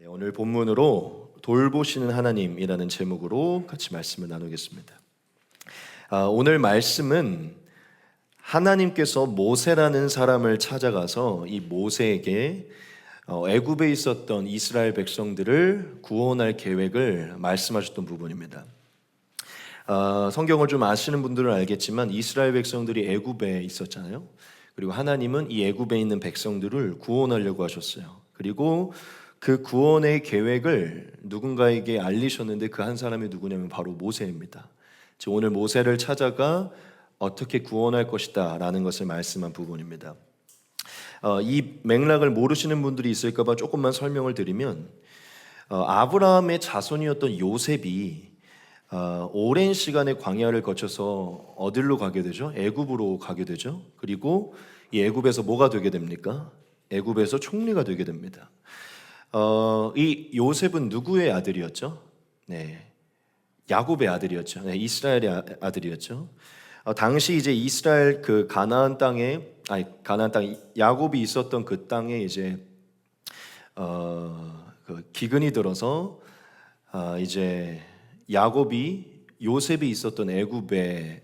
오늘 본문으로 돌보시는 하나님이라는 제목으로 같이 말씀을 나누겠습니다. 오늘 말씀은 하나님께서 모세라는 사람을 찾아가서 이 모세에게 애굽에 있었던 이스라엘 백성들을 구원할 계획을 말씀하셨던 부분입니다. 성경을 좀 아시는 분들은 알겠지만 이스라엘 백성들이 애굽에 있었잖아요. 그리고 하나님은 이 애굽에 있는 백성들을 구원하려고 하셨어요. 그리고 그 구원의 계획을 누군가에게 알리셨는데 그 한 사람이 누구냐면 바로 모세입니다. 오늘 모세를 찾아가 어떻게 구원할 것이다 라는 것을 말씀한 부분입니다. 이 맥락을 모르시는 분들이 있을까 봐 조금만 설명을 드리면 아브라함의 자손이었던 요셉이 오랜 시간의 광야를 거쳐서 어디로 가게 되죠? 애굽으로 가게 되죠. 그리고 이 애굽에서 뭐가 되게 됩니까? 애굽에서 총리가 되게 됩니다. 이 요셉은 누구의 아들이었죠? 네, 야곱의 아들이었죠. 네, 이스라엘의 아들이었죠. 당시 이제 이스라엘 그 가나안 땅 야곱이 있었던 그 땅에 이제 그 기근이 들어서 이제 야곱이 요셉이 있었던 애굽의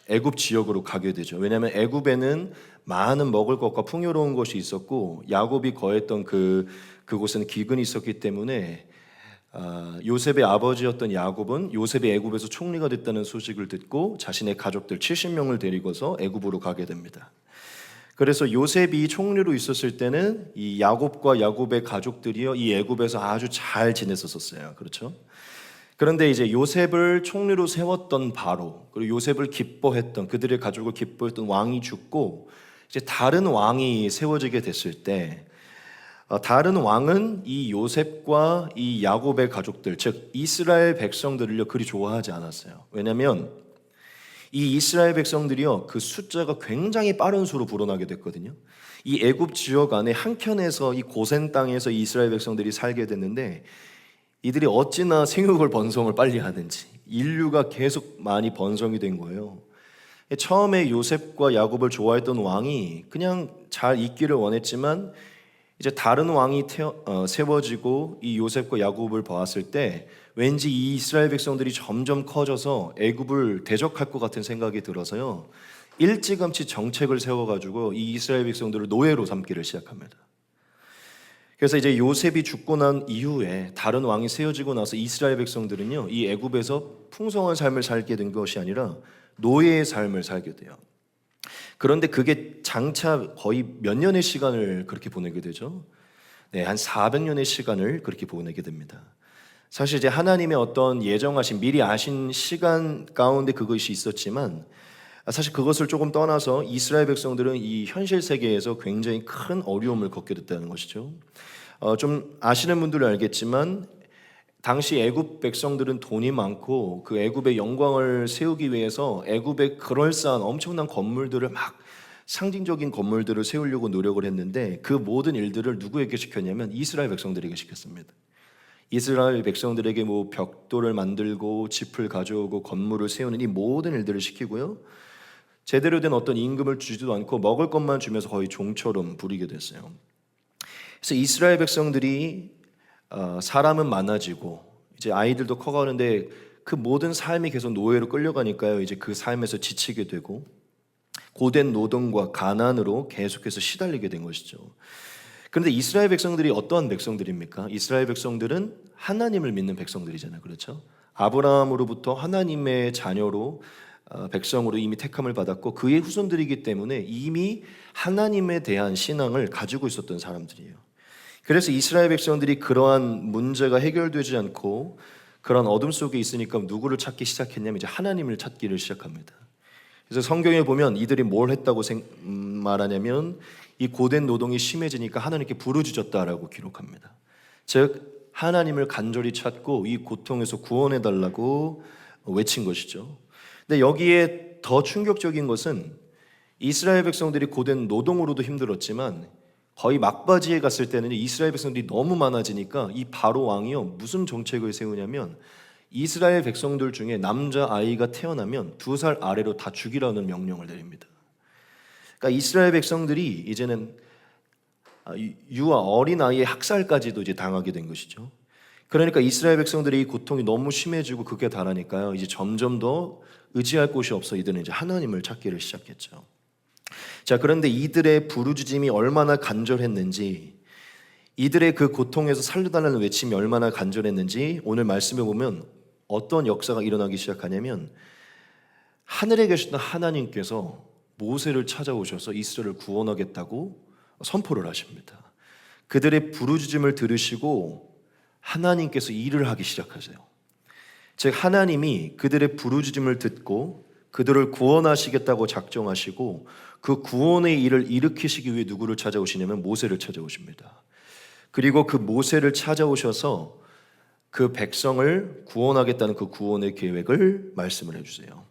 애굽 지역으로 가게 되죠. 왜냐하면 애굽에는 많은 먹을 것과 풍요로운 것이 있었고 야곱이 거했던 그곳에는 기근이 있었기 때문에 요셉의 아버지였던 야곱은 요셉이 애굽에서 총리가 됐다는 소식을 듣고 자신의 가족들 70명을 데리고서 애굽으로 가게 됩니다. 그래서 요셉이 총리로 있었을 때는 이 야곱과 야곱의 가족들이요 이 애굽에서 아주 잘 지냈었어요. 그렇죠? 그런데 이제 요셉을 총리로 세웠던 바로 그리고 요셉을 기뻐했던 그들의 가족을 기뻐했던 왕이 죽고 이제 다른 왕이 세워지게 됐을 때 다른 왕은 이 요셉과 이 야곱의 가족들 즉 이스라엘 백성들을요 그리 좋아하지 않았어요. 왜냐하면 이 이스라엘 백성들이요 그 숫자가 굉장히 빠른 수로 불어나게 됐거든요. 이 애굽 지역 안에 한켠에서 이 고센 땅에서 이스라엘 백성들이 살게 됐는데 이들이 어찌나 생육을 번성을 빨리 하는지 인류가 계속 많이 번성이 된 거예요. 처음에 요셉과 야곱을 좋아했던 왕이 그냥 잘 있기를 원했지만 이제 다른 왕이 세워지고 이 요셉과 야곱을 보았을 때 왠지 이 이스라엘 백성들이 점점 커져서 애굽을 대적할 것 같은 생각이 들어서요 일찌감치 정책을 세워가지고 이 이스라엘 백성들을 노예로 삼기를 시작합니다. 그래서 이제 요셉이 죽고 난 이후에 다른 왕이 세워지고 나서 이스라엘 백성들은요 이 애굽에서 풍성한 삶을 살게 된 것이 아니라 노예의 삶을 살게 돼요. 그런데 그게 장차 거의 몇 년의 시간을 그렇게 보내게 되죠. 네, 한 400년의 시간을 그렇게 보내게 됩니다. 사실 이제 하나님의 어떤 예정하신 미리 아신 시간 가운데 그것이 있었지만 사실 그것을 조금 떠나서 이스라엘 백성들은 이 현실 세계에서 굉장히 큰 어려움을 겪게 됐다는 것이죠. 좀 아시는 분들은 알겠지만 당시 애굽 백성들은 돈이 많고 그 애굽의 영광을 세우기 위해서 애굽의 그럴싸한 엄청난 건물들을 막 상징적인 건물들을 세우려고 노력을 했는데 그 모든 일들을 누구에게 시켰냐면 이스라엘 백성들에게 시켰습니다. 이스라엘 백성들에게 뭐 벽돌을 만들고 짚을 가져오고 건물을 세우는 이 모든 일들을 시키고요. 제대로 된 어떤 임금을 주지도 않고 먹을 것만 주면서 거의 종처럼 부리게 됐어요. 그래서 이스라엘 백성들이 사람은 많아지고 이제 아이들도 커가는데 그 모든 삶이 계속 노예로 끌려가니까요. 이제 그 삶에서 지치게 되고 고된 노동과 가난으로 계속해서 시달리게 된 것이죠. 그런데 이스라엘 백성들이 어떠한 백성들입니까? 이스라엘 백성들은 하나님을 믿는 백성들이잖아요. 그렇죠? 아브라함으로부터 하나님의 자녀로 백성으로 이미 택함을 받았고 그의 후손들이기 때문에 이미 하나님에 대한 신앙을 가지고 있었던 사람들이에요. 그래서 이스라엘 백성들이 그러한 문제가 해결되지 않고 그런 어둠 속에 있으니까 누구를 찾기 시작했냐면 이제 하나님을 찾기를 시작합니다. 그래서 성경에 보면 이들이 뭘 했다고 말하냐면 이 고된 노동이 심해지니까 하나님께 부르짖었다라고 기록합니다. 즉 하나님을 간절히 찾고 이 고통에서 구원해 달라고 외친 것이죠. 근데 여기에 더 충격적인 것은 이스라엘 백성들이 고된 노동으로도 힘들었지만 거의 막바지에 갔을 때는 이스라엘 백성들이 너무 많아지니까 이 바로 왕이요 무슨 정책을 세우냐면 이스라엘 백성들 중에 남자 아이가 태어나면 2살 아래로 다 죽이라는 명령을 내립니다. 그러니까 이스라엘 백성들이 이제는 유아 어린아이의 학살까지도 이제 당하게 된 것이죠. 그러니까 이스라엘 백성들이 이 고통이 너무 심해지고 극에 달하니까요. 이제 점점 더 의지할 곳이 없어 이들은 이제 하나님을 찾기를 시작했죠. 자, 그런데 이들의 부르짖음이 얼마나 간절했는지, 이들의 그 고통에서 살려달라는 외침이 얼마나 간절했는지 오늘 말씀에 보면 어떤 역사가 일어나기 시작하냐면 하늘에 계시던 하나님께서 모세를 찾아오셔서 이스라엘을 구원하겠다고 선포를 하십니다. 그들의 부르짖음을 들으시고 하나님께서 일을 하기 시작하세요. 즉 하나님이 그들의 부르짖음을 듣고 그들을 구원하시겠다고 작정하시고 그 구원의 일을 일으키시기 위해 누구를 찾아오시냐면 모세를 찾아오십니다. 그리고 그 모세를 찾아오셔서 그 백성을 구원하겠다는 그 구원의 계획을 말씀을 해주세요.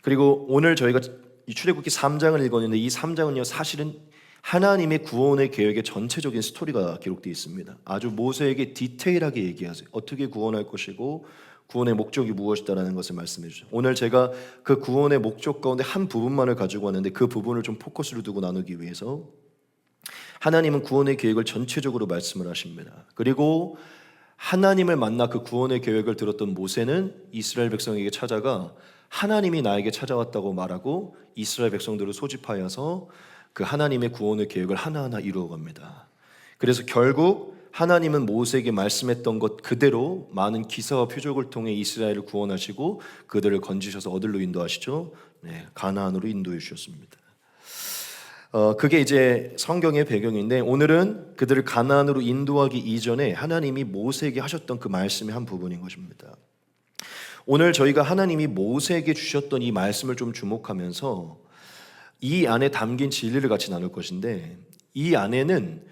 그리고 오늘 저희가 이 출애굽기 3장을 읽었는데 이 3장은요 사실은 하나님의 구원의 계획의 전체적인 스토리가 기록되어 있습니다. 아주 모세에게 디테일하게 얘기하세요. 어떻게 구원할 것이고 구원의 목적이 무엇이다라는 것을 말씀해 주죠. 오늘 제가 그 구원의 목적 가운데 한 부분만을 가지고 왔는데 그 부분을 좀 포커스를 두고 나누기 위해서 하나님은 구원의 계획을 전체적으로 말씀을 하십니다. 그리고 하나님을 만나 그 구원의 계획을 들었던 모세는 이스라엘 백성에게 찾아가 하나님이 나에게 찾아왔다고 말하고 이스라엘 백성들을 소집하여서 그 하나님의 구원의 계획을 하나하나 이루어갑니다. 그래서 결국 하나님은 모세에게 말씀했던 것 그대로 많은 기사와 표적을 통해 이스라엘을 구원하시고 그들을 건지셔서 어디로 인도하시죠? 네, 가나안으로 인도해 주셨습니다. 그게 이제 성경의 배경인데 오늘은 그들을 가나안으로 인도하기 이전에 하나님이 모세에게 하셨던 그 말씀의 한 부분인 것입니다. 오늘 저희가 하나님이 모세에게 주셨던 이 말씀을 좀 주목하면서 이 안에 담긴 진리를 같이 나눌 것인데 이 안에는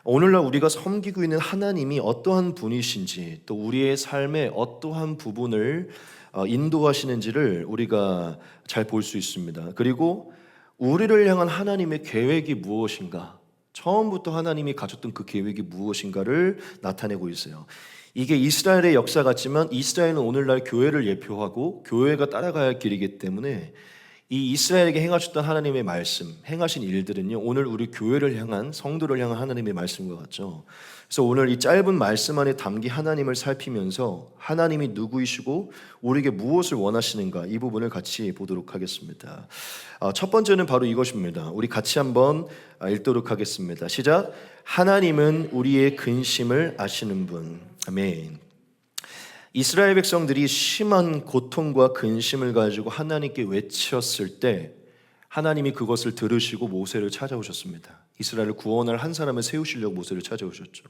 오늘날 우리가 섬기고 있는 하나님이 어떠한 분이신지 또 우리의 삶의 어떠한 부분을 인도하시는지를 우리가 잘 볼 수 있습니다. 그리고 우리를 향한 하나님의 계획이 무엇인가, 처음부터 하나님이 가졌던 그 계획이 무엇인가를 나타내고 있어요. 이게 이스라엘의 역사 같지만 이스라엘은 오늘날 교회를 예표하고 교회가 따라가야 할 길이기 때문에 이 이스라엘에게 행하셨던 하나님의 말씀, 행하신 일들은요 오늘 우리 교회를 향한, 성도를 향한 하나님의 말씀과 같죠. 그래서 오늘 이 짧은 말씀 안에 담긴 하나님을 살피면서 하나님이 누구이시고 우리에게 무엇을 원하시는가 이 부분을 같이 보도록 하겠습니다. 첫 번째는 바로 이것입니다. 우리 같이 한번 읽도록 하겠습니다. 시작. 하나님은 우리의 근심을 아시는 분. 아멘. 이스라엘 백성들이 심한 고통과 근심을 가지고 하나님께 외쳤을 때 하나님이 그것을 들으시고 모세를 찾아오셨습니다. 이스라엘을 구원할 한 사람을 세우시려고 모세를 찾아오셨죠.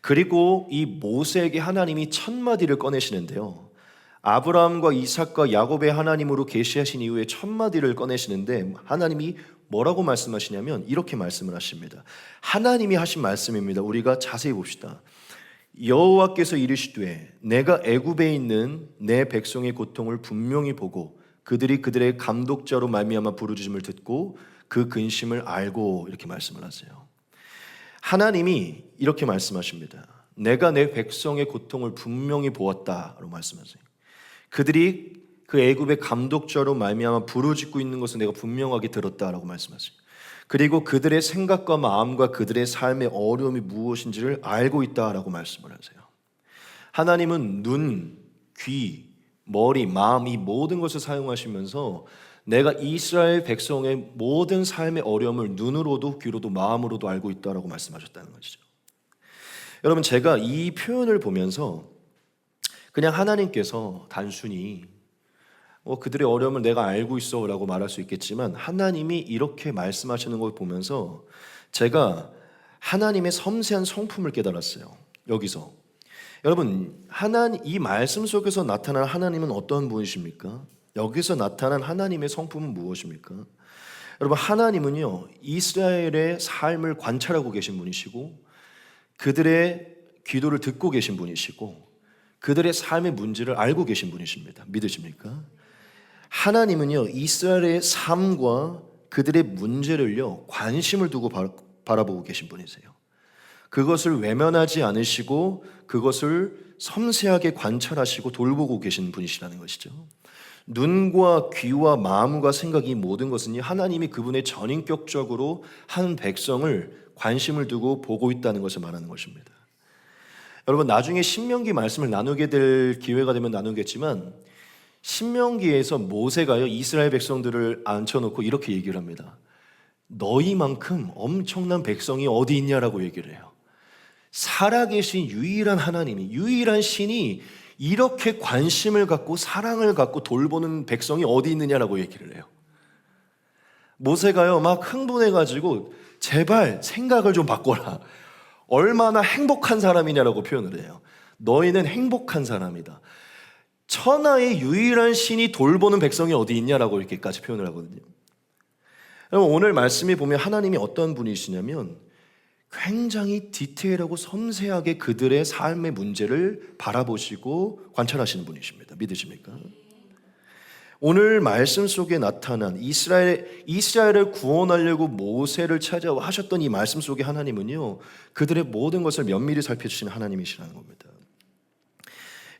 그리고 이 모세에게 하나님이 첫 마디를 꺼내시는데요. 아브라함과 이삭과 야곱의 하나님으로 계시하신 이후에 첫 마디를 꺼내시는데 하나님이 뭐라고 말씀하시냐면 이렇게 말씀을 하십니다. 하나님이 하신 말씀입니다. 우리가 자세히 봅시다. 여호와께서 이르시되 내가 애굽에 있는 내 백성의 고통을 분명히 보고 그들이 그들의 감독자로 말미암아 부르짖음을 듣고 그 근심을 알고 이렇게 말씀을 하세요. 하나님이 이렇게 말씀하십니다. 내가 내 백성의 고통을 분명히 보았다라고 말씀하세요. 그들이 그 애굽의 감독자로 말미암아 부르짖고 있는 것을 내가 분명하게 들었다라고 말씀하세요. 그리고 그들의 생각과 마음과 그들의 삶의 어려움이 무엇인지를 알고 있다라고 말씀을 하세요. 하나님은 눈, 귀, 머리, 마음 이 모든 것을 사용하시면서 내가 이스라엘 백성의 모든 삶의 어려움을 눈으로도 귀로도 마음으로도 알고 있다라고 말씀하셨다는 것이죠. 여러분 제가 이 표현을 보면서 그냥 하나님께서 단순히 그들의 어려움을 내가 알고 있어 라고 말할 수 있겠지만 하나님이 이렇게 말씀하시는 걸 보면서 제가 하나님의 섬세한 성품을 깨달았어요. 여기서 여러분 이 말씀 속에서 나타난 하나님은 어떤 분이십니까? 여기서 나타난 하나님의 성품은 무엇입니까? 여러분 하나님은요 이스라엘의 삶을 관찰하고 계신 분이시고 그들의 기도를 듣고 계신 분이시고 그들의 삶의 문제를 알고 계신 분이십니다. 믿으십니까? 하나님은요 이스라엘의 삶과 그들의 문제를요 관심을 두고 바라보고 계신 분이세요. 그것을 외면하지 않으시고 그것을 섬세하게 관찰하시고 돌보고 계신 분이시라는 것이죠. 눈과 귀와 마음과 생각 이 모든 것은요 하나님이 그분의 전인격적으로 한 백성을 관심을 두고 보고 있다는 것을 말하는 것입니다. 여러분, 나중에 신명기 말씀을 나누게 될 기회가 되면 나누겠지만, 신명기에서 모세가요 이스라엘 백성들을 앉혀놓고 이렇게 얘기를 합니다. 너희만큼 엄청난 백성이 어디 있냐라고 얘기를 해요. 살아계신 유일한 하나님이, 유일한 신이 이렇게 관심을 갖고 사랑을 갖고 돌보는 백성이 어디 있느냐라고 얘기를 해요. 모세가요 막 흥분해가지고 제발 생각을 좀 바꿔라. 얼마나 행복한 사람이냐라고 표현을 해요. 너희는 행복한 사람이다. 천하의 유일한 신이 돌보는 백성이 어디 있냐라고 이렇게까지 표현을 하거든요. 오늘 말씀에 보면 하나님이 어떤 분이시냐면 굉장히 디테일하고 섬세하게 그들의 삶의 문제를 바라보시고 관찰하시는 분이십니다. 믿으십니까? 오늘 말씀 속에 나타난 이스라엘을 구원하려고 모세를 찾아와 하셨던 이 말씀 속에 하나님은요 그들의 모든 것을 면밀히 살펴주시는 하나님이시라는 겁니다.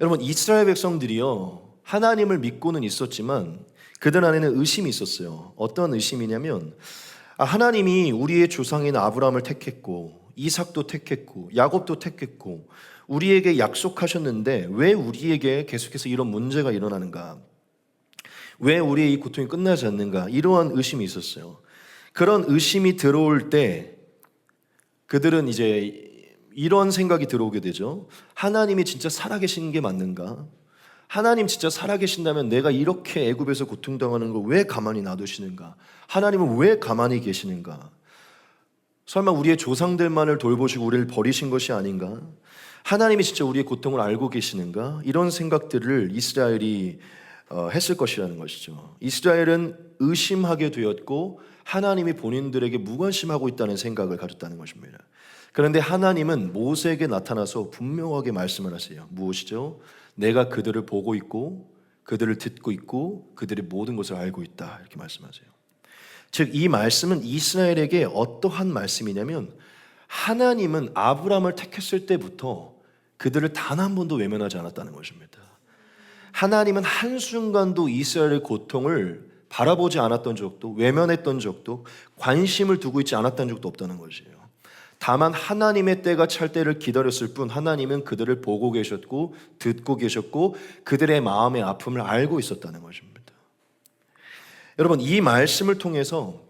여러분, 이스라엘 백성들이요 하나님을 믿고는 있었지만 그들 안에는 의심이 있었어요. 어떤 의심이냐면 하나님이 우리의 조상인 아브라함을 택했고 이삭도 택했고 야곱도 택했고 우리에게 약속하셨는데 왜 우리에게 계속해서 이런 문제가 일어나는가? 왜 우리의 이 고통이 끝나지 않는가? 이러한 의심이 있었어요. 그런 의심이 들어올 때 그들은 이제 이런 생각이 들어오게 되죠. 하나님이 진짜 살아계신 게 맞는가? 하나님 진짜 살아계신다면 내가 이렇게 애굽에서 고통당하는 걸 왜 가만히 놔두시는가? 하나님은 왜 가만히 계시는가? 설마 우리의 조상들만을 돌보시고 우리를 버리신 것이 아닌가? 하나님이 진짜 우리의 고통을 알고 계시는가? 이런 생각들을 이스라엘이 했을 것이라는 것이죠. 이스라엘은 의심하게 되었고 하나님이 본인들에게 무관심하고 있다는 생각을 가졌다는 것입니다. 그런데 하나님은 모세에게 나타나서 분명하게 말씀을 하세요. 무엇이죠? 내가 그들을 보고 있고 그들을 듣고 있고 그들의 모든 것을 알고 있다. 이렇게 말씀하세요. 즉 이 말씀은 이스라엘에게 어떠한 말씀이냐면 하나님은 아브라함을 택했을 때부터 그들을 단 한 번도 외면하지 않았다는 것입니다. 하나님은 한순간도 이스라엘의 고통을 바라보지 않았던 적도 외면했던 적도 관심을 두고 있지 않았던 적도 없다는 것이에요. 다만 하나님의 때가 찰 때를 기다렸을 뿐 하나님은 그들을 보고 계셨고 듣고 계셨고 그들의 마음의 아픔을 알고 있었다는 것입니다. 여러분, 이 말씀을 통해서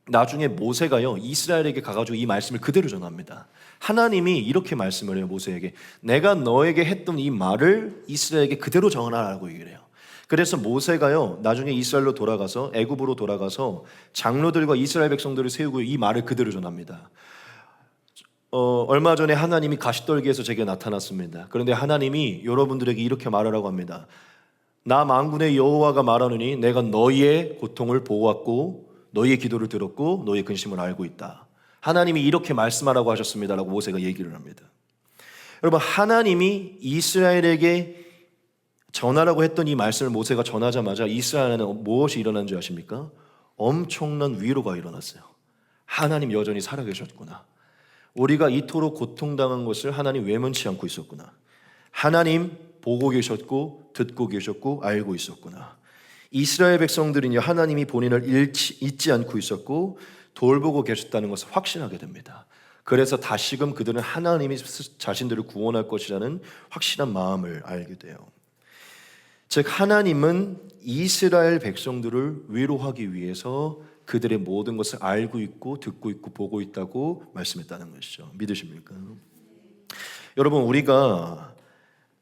나중에 모세가요 이스라엘에게 가가지고 이 말씀을 그대로 전합니다. 하나님이 이렇게 말씀을 해요. 모세에게 내가 너에게 했던 이 말을 이스라엘에게 그대로 전하라고 얘기를 해요. 그래서 모세가요 나중에 이스라엘로 돌아가서 애굽으로 돌아가서 장로들과 이스라엘 백성들을 세우고 이 말을 그대로 전합니다. 얼마 전에 하나님이 가시떨기에서 제게 나타났습니다. 그런데 하나님이 여러분들에게 이렇게 말하라고 합니다. 나 만군의 여호와가 말하노니 내가 너희의 고통을 보았고 너희의 기도를 들었고 너희의 근심을 알고 있다. 하나님이 이렇게 말씀하라고 하셨습니다라고 모세가 얘기를 합니다. 여러분, 하나님이 이스라엘에게 전하라고 했던 이 말씀을 모세가 전하자마자 이스라엘에는 무엇이 일어난 줄 아십니까? 엄청난 위로가 일어났어요. 하나님 여전히 살아계셨구나. 우리가 이토록 고통당한 것을 하나님 외면치 않고 있었구나. 하나님 보고 계셨고 듣고 계셨고 알고 있었구나. 이스라엘 백성들은요 하나님이 본인을 잊지 않고 있었고 돌보고 계셨다는 것을 확신하게 됩니다. 그래서 다시금 그들은 하나님이 자신들을 구원할 것이라는 확실한 마음을 알게 돼요. 즉 하나님은 이스라엘 백성들을 위로하기 위해서 그들의 모든 것을 알고 있고 듣고 있고 보고 있다고 말씀했다는 것이죠. 믿으십니까? 여러분, 우리가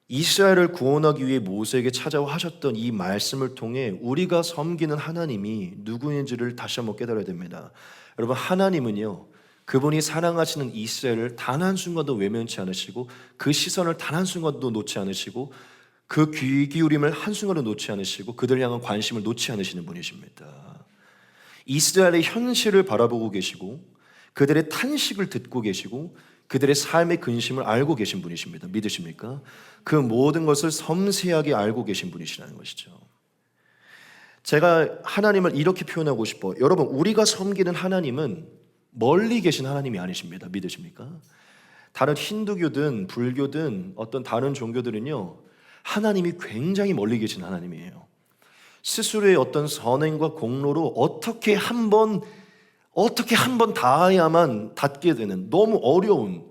이스라엘을 구원하기 위해 모세에게 찾아와 하셨던 이 말씀을 통해 우리가 섬기는 하나님이 누구인지를 다시 한번 깨달아야 됩니다. 여러분, 하나님은요 그분이 사랑하시는 이스라엘을 단 한순간도 외면치 않으시고 그 시선을 단 한순간도 놓지 않으시고 그 귀 기울임을 한순간도 놓지 않으시고 그들 향한 관심을 놓지 않으시는 분이십니다. 이스라엘의 현실을 바라보고 계시고 그들의 탄식을 듣고 계시고 그들의 삶의 근심을 알고 계신 분이십니다. 믿으십니까? 그 모든 것을 섬세하게 알고 계신 분이시라는 것이죠. 제가 하나님을 이렇게 표현하고 싶어요. 여러분, 우리가 섬기는 하나님은 멀리 계신 하나님이 아니십니다. 믿으십니까? 다른 힌두교든 불교든 어떤 다른 종교들은요 하나님이 굉장히 멀리 계신 하나님이에요. 스스로의 어떤 선행과 공로로 어떻게 한번 어떻게 한 번 닿아야만 닿게 되는 너무 어려운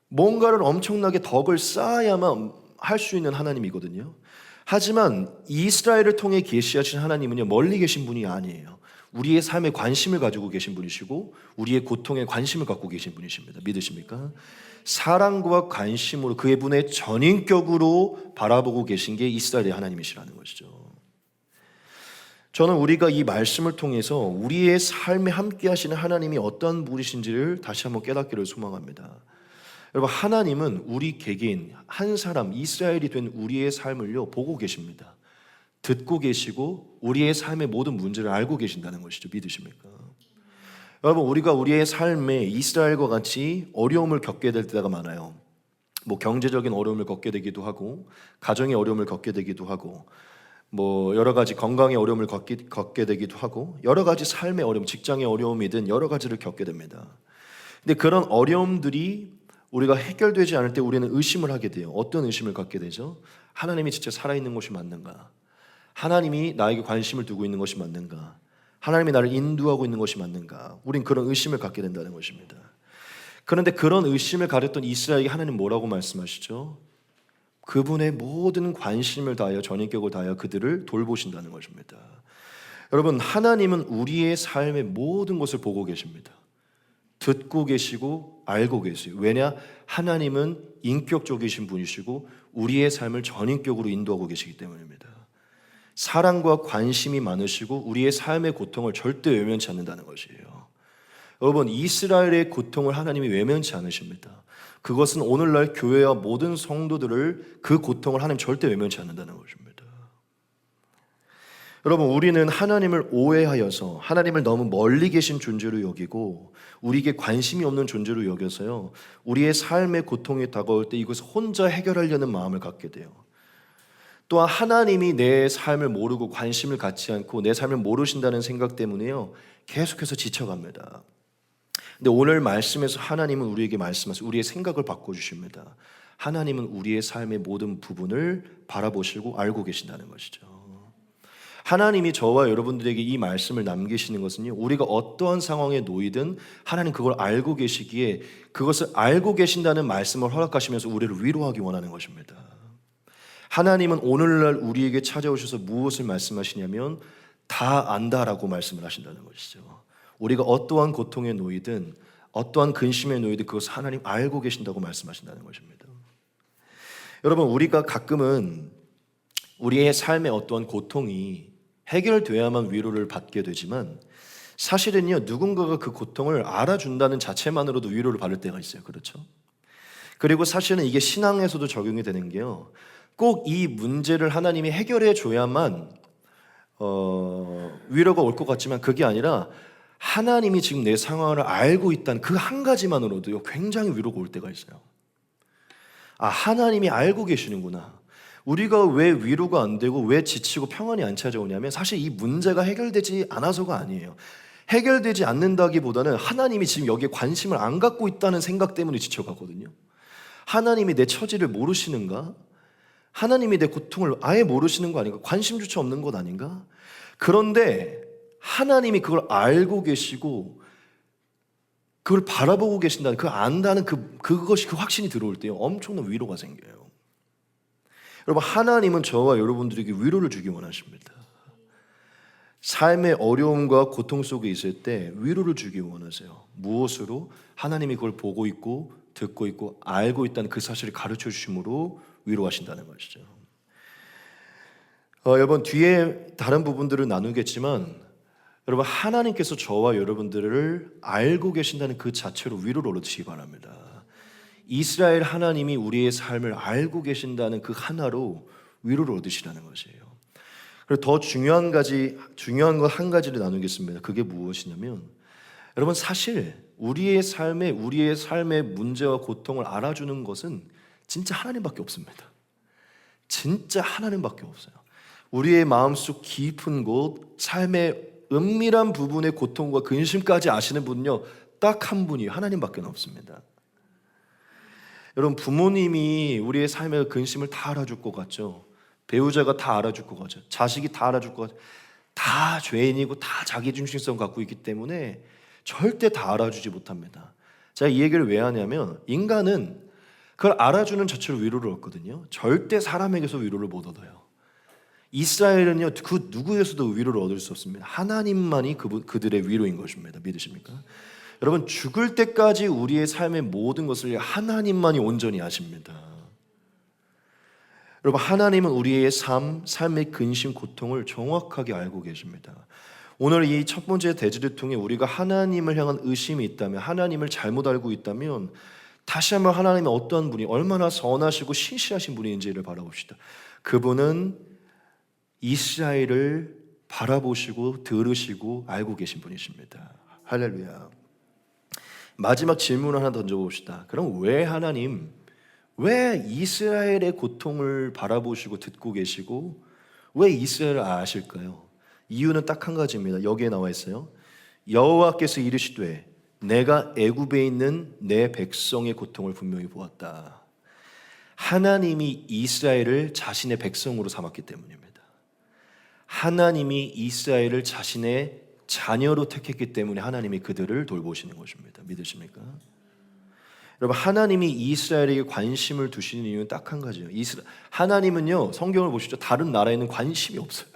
뭔가를 엄청나게 덕을 쌓아야만 할 수 있는 하나님이거든요. 하지만 이스라엘을 통해 계시하신 하나님은요, 멀리 계신 분이 아니에요. 우리의 삶에 관심을 가지고 계신 분이시고 우리의 고통에 관심을 갖고 계신 분이십니다. 믿으십니까? 사랑과 관심으로 그의 분의 전인격으로 바라보고 계신 게 이스라엘의 하나님이시라는 것이죠. 저는 우리가 이 말씀을 통해서 우리의 삶에 함께 하시는 하나님이 어떤 분이신지를 다시 한번 깨닫기를 소망합니다. 여러분, 하나님은 우리 개개인 한 사람 이스라엘이 된 우리의 삶을요 보고 계십니다. 듣고 계시고 우리의 삶의 모든 문제를 알고 계신다는 것이죠. 믿으십니까? 여러분, 우리가 우리의 삶에 이스라엘과 같이 어려움을 겪게 될 때가 많아요. 뭐 경제적인 어려움을 겪게 되기도 하고 가정의 어려움을 겪게 되기도 하고 뭐 여러 가지 건강의 어려움을 겪게 되기도 하고 여러 가지 삶의 어려움, 직장의 어려움이든 여러 가지를 겪게 됩니다. 근데 그런 어려움들이 우리가 해결되지 않을 때 우리는 의심을 하게 돼요. 어떤 의심을 갖게 되죠? 하나님이 진짜 살아있는 것이 맞는가? 하나님이 나에게 관심을 두고 있는 것이 맞는가? 하나님이 나를 인도하고 있는 것이 맞는가? 우린 그런 의심을 갖게 된다는 것입니다. 그런데 그런 의심을 가졌던 이스라엘에게 하나님 뭐라고 말씀하시죠? 그분의 모든 관심을 다하여 전인격을 다하여 그들을 돌보신다는 것입니다. 여러분, 하나님은 우리의 삶의 모든 것을 보고 계십니다. 듣고 계시고 알고 계세요. 왜냐? 하나님은 인격적이신 분이시고 우리의 삶을 전인격으로 인도하고 계시기 때문입니다. 사랑과 관심이 많으시고 우리의 삶의 고통을 절대 외면치 않는다는 것이에요. 여러분, 이스라엘의 고통을 하나님이 외면치 않으십니다. 그것은 오늘날 교회와 모든 성도들을 그 고통을 하나님 절대 외면치 않는다는 것입니다. 여러분, 우리는 하나님을 오해하여서 하나님을 너무 멀리 계신 존재로 여기고 우리에게 관심이 없는 존재로 여겨서요, 우리의 삶의 고통이 다가올 때 이것을 혼자 해결하려는 마음을 갖게 돼요. 또한 하나님이 내 삶을 모르고 관심을 갖지 않고 내 삶을 모르신다는 생각 때문에요, 계속해서 지쳐갑니다. 근데 오늘 말씀에서 하나님은 우리에게 말씀하시고 우리의 생각을 바꿔주십니다. 하나님은 우리의 삶의 모든 부분을 바라보시고 알고 계신다는 것이죠. 하나님이 저와 여러분들에게 이 말씀을 남기시는 것은요, 우리가 어떠한 상황에 놓이든 하나님 그걸 알고 계시기에 그것을 알고 계신다는 말씀을 허락하시면서 우리를 위로하기 원하는 것입니다. 하나님은 오늘날 우리에게 찾아오셔서 무엇을 말씀하시냐면 다 안다라고 말씀을 하신다는 것이죠. 우리가 어떠한 고통에 놓이든 어떠한 근심에 놓이든 그것을 하나님 알고 계신다고 말씀하신다는 것입니다. 여러분, 우리가 가끔은 우리의 삶의 어떠한 고통이 해결돼야만 위로를 받게 되지만 사실은요, 누군가가 그 고통을 알아준다는 자체만으로도 위로를 받을 때가 있어요. 그렇죠? 그리고 사실은 이게 신앙에서도 적용이 되는 게요, 꼭 이 문제를 하나님이 해결해 줘야만 위로가 올 것 같지만 그게 아니라 하나님이 지금 내 상황을 알고 있다는 그 한 가지만으로도요, 굉장히 위로가 올 때가 있어요. 아, 하나님이 알고 계시는구나. 우리가 왜 위로가 안 되고 왜 지치고 평안이 안 찾아오냐면 사실 이 문제가 해결되지 않아서가 아니에요. 해결되지 않는다기보다는 하나님이 지금 여기에 관심을 안 갖고 있다는 생각 때문에 지쳐가거든요. 하나님이 내 처지를 모르시는가? 하나님이 내 고통을 아예 모르시는 거 아닌가? 관심조차 없는 것 아닌가? 그런데 하나님이 그걸 알고 계시고 그걸 바라보고 계신다는 그 안다는 그것이 그 확신이 들어올 때요, 엄청난 위로가 생겨요. 여러분, 하나님은 저와 여러분들에게 위로를 주기 원하십니다. 삶의 어려움과 고통 속에 있을 때 위로를 주기 원하세요. 무엇으로? 하나님이 그걸 보고 있고 듣고 있고 알고 있다는 그 사실을 가르쳐 주심으로 위로하신다는 것이죠. 여러분, 뒤에 다른 부분들을 나누겠지만 여러분, 하나님께서 저와 여러분들을 알고 계신다는 그 자체로 위로를 얻으시기 바랍니다. 이스라엘 하나님이 우리의 삶을 알고 계신다는 그 하나로 위로를 얻으시라는 것이에요. 그리고 더 중요한 것 한 가지를 나누겠습니다. 그게 무엇이냐면 여러분, 사실 우리의 삶의 문제와 고통을 알아주는 것은 진짜 하나님밖에 없습니다. 진짜 하나님밖에 없어요. 우리의 마음속 깊은 곳, 삶의 은밀한 부분의 고통과 근심까지 아시는 분은요, 딱 한 분이 하나님밖에 없습니다. 여러분, 부모님이 우리의 삶의 근심을 다 알아줄 것 같죠? 배우자가 다 알아줄 것 같죠? 자식이 다 알아줄 것 같죠? 다 죄인이고 다 자기 중심성 갖고 있기 때문에 절대 다 알아주지 못합니다. 제가 이 얘기를 왜 하냐면 인간은 그걸 알아주는 자체로 위로를 얻거든요. 절대 사람에게서 위로를 못 얻어요. 이스라엘은요, 그 누구에서도 위로를 얻을 수 없습니다. 하나님만이 그들의 위로인 것입니다. 믿으십니까? 여러분, 죽을 때까지 우리의 삶의 모든 것을 하나님만이 온전히 아십니다. 여러분, 하나님은 우리의 삶의 근심, 고통을 정확하게 알고 계십니다. 오늘 이 첫 번째 대지를 통해 우리가 하나님을 향한 의심이 있다면, 하나님을 잘못 알고 있다면 다시 한번 하나님의 어떠한 분이 얼마나 선하시고 신실하신 분인지를 바라봅시다. 그분은 이스라엘을 바라보시고 들으시고 알고 계신 분이십니다. 할렐루야. 마지막 질문을 하나 던져봅시다. 그럼 왜 이스라엘의 고통을 바라보시고 듣고 계시고 왜 이스라엘을 아실까요? 이유는 딱 한 가지입니다. 여기에 나와 있어요. 여호와께서 이르시되 내가 애굽에 있는 내 백성의 고통을 분명히 보았다. 하나님이 이스라엘을 자신의 백성으로 삼았기 때문입니다. 하나님이 이스라엘을 자신의 자녀로 택했기 때문에 하나님이 그들을 돌보시는 것입니다. 믿으십니까? 여러분, 하나님이 이스라엘에게 관심을 두시는 이유는 딱 한 가지예요. 하나님은요, 성경을 보시죠. 다른 나라에는 관심이 없어요.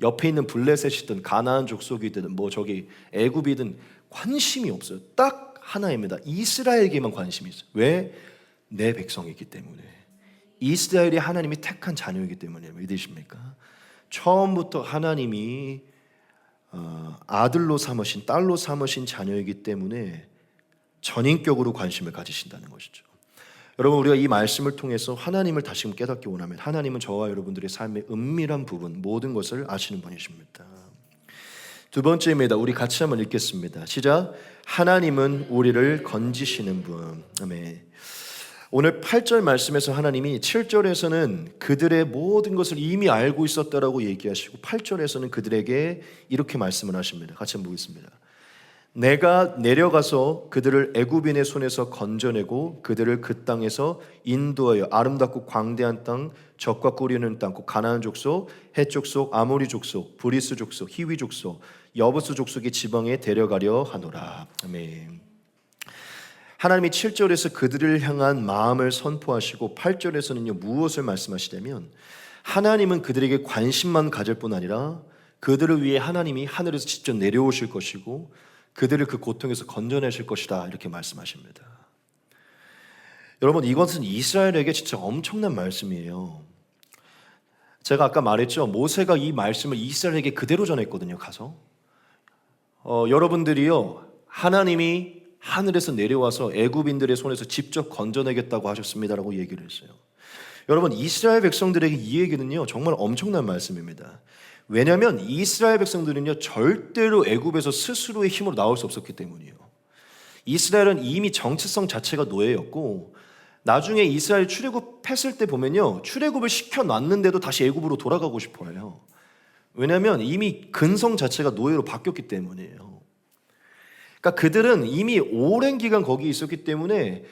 옆에 있는 블레셋이든 가나안 족속이든 애굽이든 관심이 없어요. 딱 하나입니다. 이스라엘에게만 관심이 있어요. 왜? 내 백성이기 때문에. 이스라엘이 하나님이 택한 자녀이기 때문에. 믿으십니까? 처음부터 하나님이 아들로 삼으신, 딸로 삼으신 자녀이기 때문에 전인격으로 관심을 가지신다는 것이죠. 여러분, 우리가 이 말씀을 통해서 하나님을 다시금 깨닫기 원하면 하나님은 저와 여러분들의 삶의 은밀한 부분, 모든 것을 아시는 분이십니다. 두 번째입니다. 우리 같이 한번 읽겠습니다. 시작. 하나님은 우리를 건지시는 분. 아멘. 오늘 8절 말씀에서 하나님이 7절에서는 그들의 모든 것을 이미 알고 있었다라고 얘기하시고 8절에서는 그들에게 이렇게 말씀을 하십니다. 같이 한번 보겠습니다. 내가 내려가서 그들을 애굽인의 손에서 건져내고 그들을 그 땅에서 인도하여 아름답고 광대한 땅, 젖과 꿀이 흐르는 땅, 곧 가나안 족속, 헷 족속, 아모리 족속, 브리스 족속, 히위 족속, 여부스 족속의 지방에 데려가려 하노라. 아멘. 하나님이 7절에서 그들을 향한 마음을 선포하시고 8절에서는요, 무엇을 말씀하시냐면 하나님은 그들에게 관심만 가질 뿐 아니라 그들을 위해 하나님이 하늘에서 직접 내려오실 것이고 그들을 그 고통에서 건져내실 것이다, 이렇게 말씀하십니다. 여러분, 이것은 이스라엘에게 진짜 엄청난 말씀이에요. 제가 아까 말했죠. 모세가 이 말씀을 이스라엘에게 그대로 전했거든요. 가서 여러분들이요, 하나님이 하늘에서 내려와서 애굽인들의 손에서 직접 건져내겠다고 하셨습니다라고 얘기를 했어요. 여러분, 이스라엘 백성들에게 이 얘기는요, 정말 엄청난 말씀입니다. 왜냐하면 이스라엘 백성들은요, 절대로 애굽에서 스스로의 힘으로 나올 수 없었기 때문이에요. 이스라엘은 이미 정체성 자체가 노예였고 나중에 이스라엘 출애굽했을 때 보면요, 출애굽을 시켜놨는데도 다시 애굽으로 돌아가고 싶어해요. 왜냐하면 이미 근성 자체가 노예로 바뀌었기 때문이에요. 그러니까 그들은 이미 오랜 기간 거기 있었기 때문에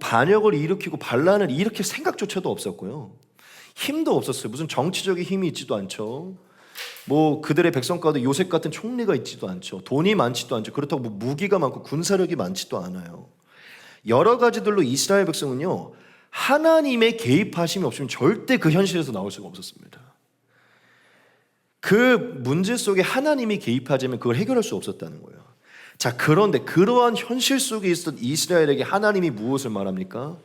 반역을 일으키고 반란을 일으킬 생각조차도 없었고요. 힘도 없었어요. 무슨 정치적인 힘이 있지도 않죠. 그들의 백성 가운데 요셉 같은 총리가 있지도 않죠. 돈이 많지도 않죠. 그렇다고 무기가 많고 군사력이 많지도 않아요. 여러 가지들로 이스라엘 백성은요, 하나님의 개입하심이 없으면 절대 그 현실에서 나올 수가 없었습니다. 그 문제 속에 하나님이 개입하자면 그걸 해결할 수 없었다는 거예요. 자, 그런데 그러한 현실 속에 있었던 이스라엘에게 하나님이 무엇을 말합니까?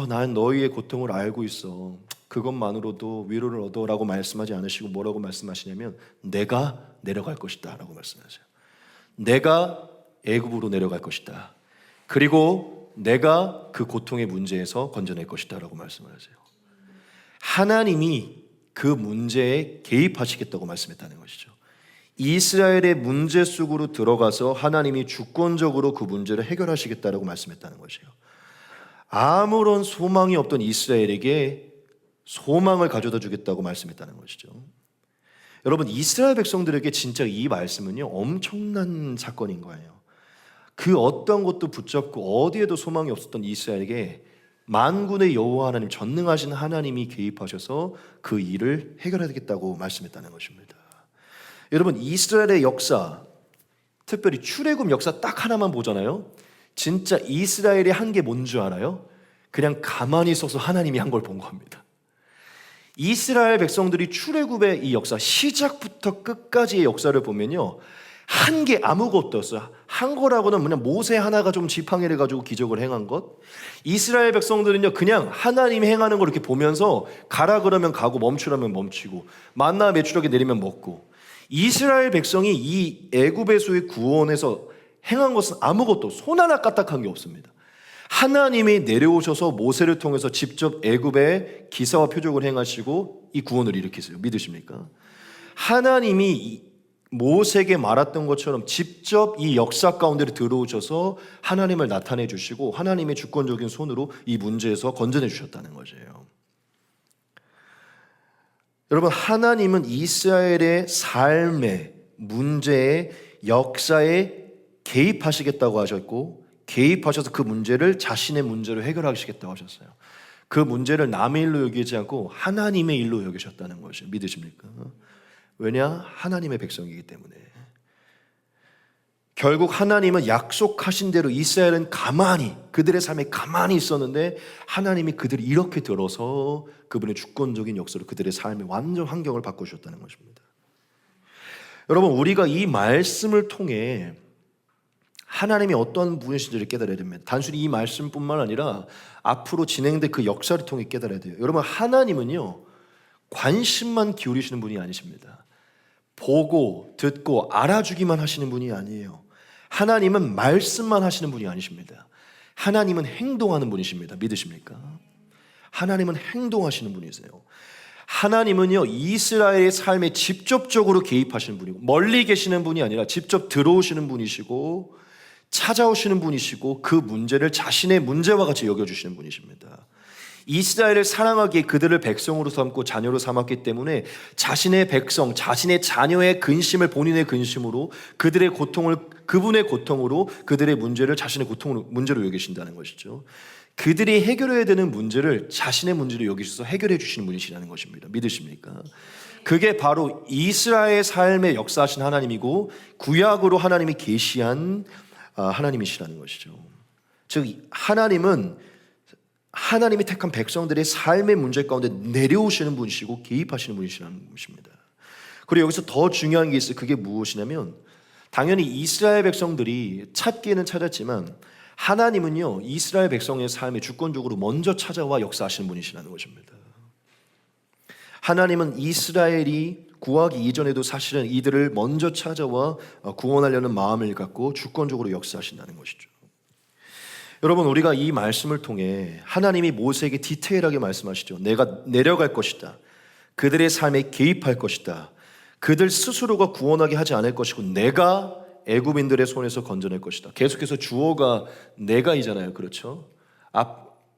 난 너희의 고통을 알고 있어. 그것만으로도 위로를 얻어라고 말씀하지 않으시고 뭐라고 말씀하시냐면 내가 내려갈 것이다 라고 말씀하세요. 내가 애굽으로 내려갈 것이다. 그리고 내가 그 고통의 문제에서 건져낼 것이다 라고 말씀하세요. 하나님이 그 문제에 개입하시겠다고 말씀했다는 것이죠. 이스라엘의 문제 속으로 들어가서 하나님이 주권적으로 그 문제를 해결하시겠다라고 말씀했다는 것이에요. 아무런 소망이 없던 이스라엘에게 소망을 가져다 주겠다고 말씀했다는 것이죠. 여러분, 이스라엘 백성들에게 진짜 이 말씀은요, 엄청난 사건인 거예요. 그 어떤 것도 붙잡고 어디에도 소망이 없었던 이스라엘에게 만군의 여호와 하나님, 전능하신 하나님이 개입하셔서 그 일을 해결하겠다고 말씀했다는 것입니다. 여러분, 이스라엘의 역사, 특별히 출애굽 역사 딱 하나만 보잖아요. 진짜 이스라엘이 한 게 뭔 줄 알아요? 그냥 가만히 있어서 하나님이 한 걸 본 겁니다. 이스라엘 백성들이 출애굽의 이 역사, 시작부터 끝까지의 역사를 보면요, 한 게 아무것도 없어요. 한 거라고는 그냥 모세 하나가 좀 지팡이를 가지고 기적을 행한 것. 이스라엘 백성들은요, 그냥 하나님이 행하는 걸 이렇게 보면서 가라 그러면 가고 멈추라면 멈추고 만나 메추라기 내리면 먹고. 이스라엘 백성이 이 애굽에서의 구원에서 행한 것은 아무것도 손 하나 까딱한 게 없습니다. 하나님이 내려오셔서 모세를 통해서 직접 애굽의 기사와 표적을 행하시고 이 구원을 일으키세요. 믿으십니까? 하나님이 모세에게 말했던 것처럼 직접 이 역사 가운데로 들어오셔서 하나님을 나타내 주시고 하나님의 주권적인 손으로 이 문제에서 건져내 주셨다는 거예요. 여러분, 하나님은 이스라엘의 삶의 문제에 역사에 개입하시겠다고 하셨고, 개입하셔서 그 문제를 자신의 문제로 해결하시겠다고 하셨어요. 그 문제를 남의 일로 여기지 않고 하나님의 일로 여기셨다는 것이죠. 믿으십니까? 왜냐? 하나님의 백성이기 때문에. 결국 하나님은 약속하신 대로 이스라엘은 가만히, 그들의 삶에 가만히 있었는데 하나님이 그들이 이렇게 들어서 그분의 주권적인 역사로 그들의 삶의 완전 환경을 바꿔주셨다는 것입니다. 여러분, 우리가 이 말씀을 통해 하나님이 어떤 분이신지를 깨달아야 됩니다. 단순히 이 말씀뿐만 아니라 앞으로 진행될 그 역사를 통해 깨달아야 돼요. 여러분, 하나님은요, 관심만 기울이시는 분이 아니십니다. 보고 듣고 알아주기만 하시는 분이 아니에요. 하나님은 말씀만 하시는 분이 아니십니다. 하나님은 행동하는 분이십니다. 믿으십니까? 하나님은 행동하시는 분이세요. 하나님은요, 이스라엘의 삶에 직접적으로 개입하시는 분이고, 멀리 계시는 분이 아니라 직접 들어오시는 분이시고, 찾아오시는 분이시고, 그 문제를 자신의 문제와 같이 여겨주시는 분이십니다. 이스라엘을 사랑하기에 그들을 백성으로 삼고 자녀로 삼았기 때문에 자신의 백성, 자신의 자녀의 근심을 본인의 근심으로, 그들의 고통을 그분의 고통으로, 그들의 문제를 자신의 문제로 여기신다는 것이죠. 그들이 해결해야 되는 문제를 자신의 문제로 여기셔서 해결해 주시는 분이시라는 것입니다. 믿으십니까? 그게 바로 이스라엘의 삶에 역사하신 하나님이고 구약으로 하나님이 계시한 하나님이시라는 것이죠. 즉, 하나님이 택한 백성들의 삶의 문제 가운데 내려오시는 분이시고 개입하시는 분이시라는 것입니다. 그리고 여기서 더 중요한 게 있어요. 그게 무엇이냐면, 당연히 이스라엘 백성들이 찾기는 찾았지만 하나님은요, 이스라엘 백성의 삶에 주권적으로 먼저 찾아와 역사하시는 분이시라는 것입니다. 하나님은 이스라엘이 구하기 이전에도 사실은 이들을 먼저 찾아와 구원하려는 마음을 갖고 주권적으로 역사하신다는 것이죠. 여러분, 우리가 이 말씀을 통해 하나님이 모세에게 디테일하게 말씀하시죠. 내가 내려갈 것이다. 그들의 삶에 개입할 것이다. 그들 스스로가 구원하게 하지 않을 것이고 내가 애굽인들의 손에서 건져낼 것이다. 계속해서 주어가 내가이잖아요. 그렇죠?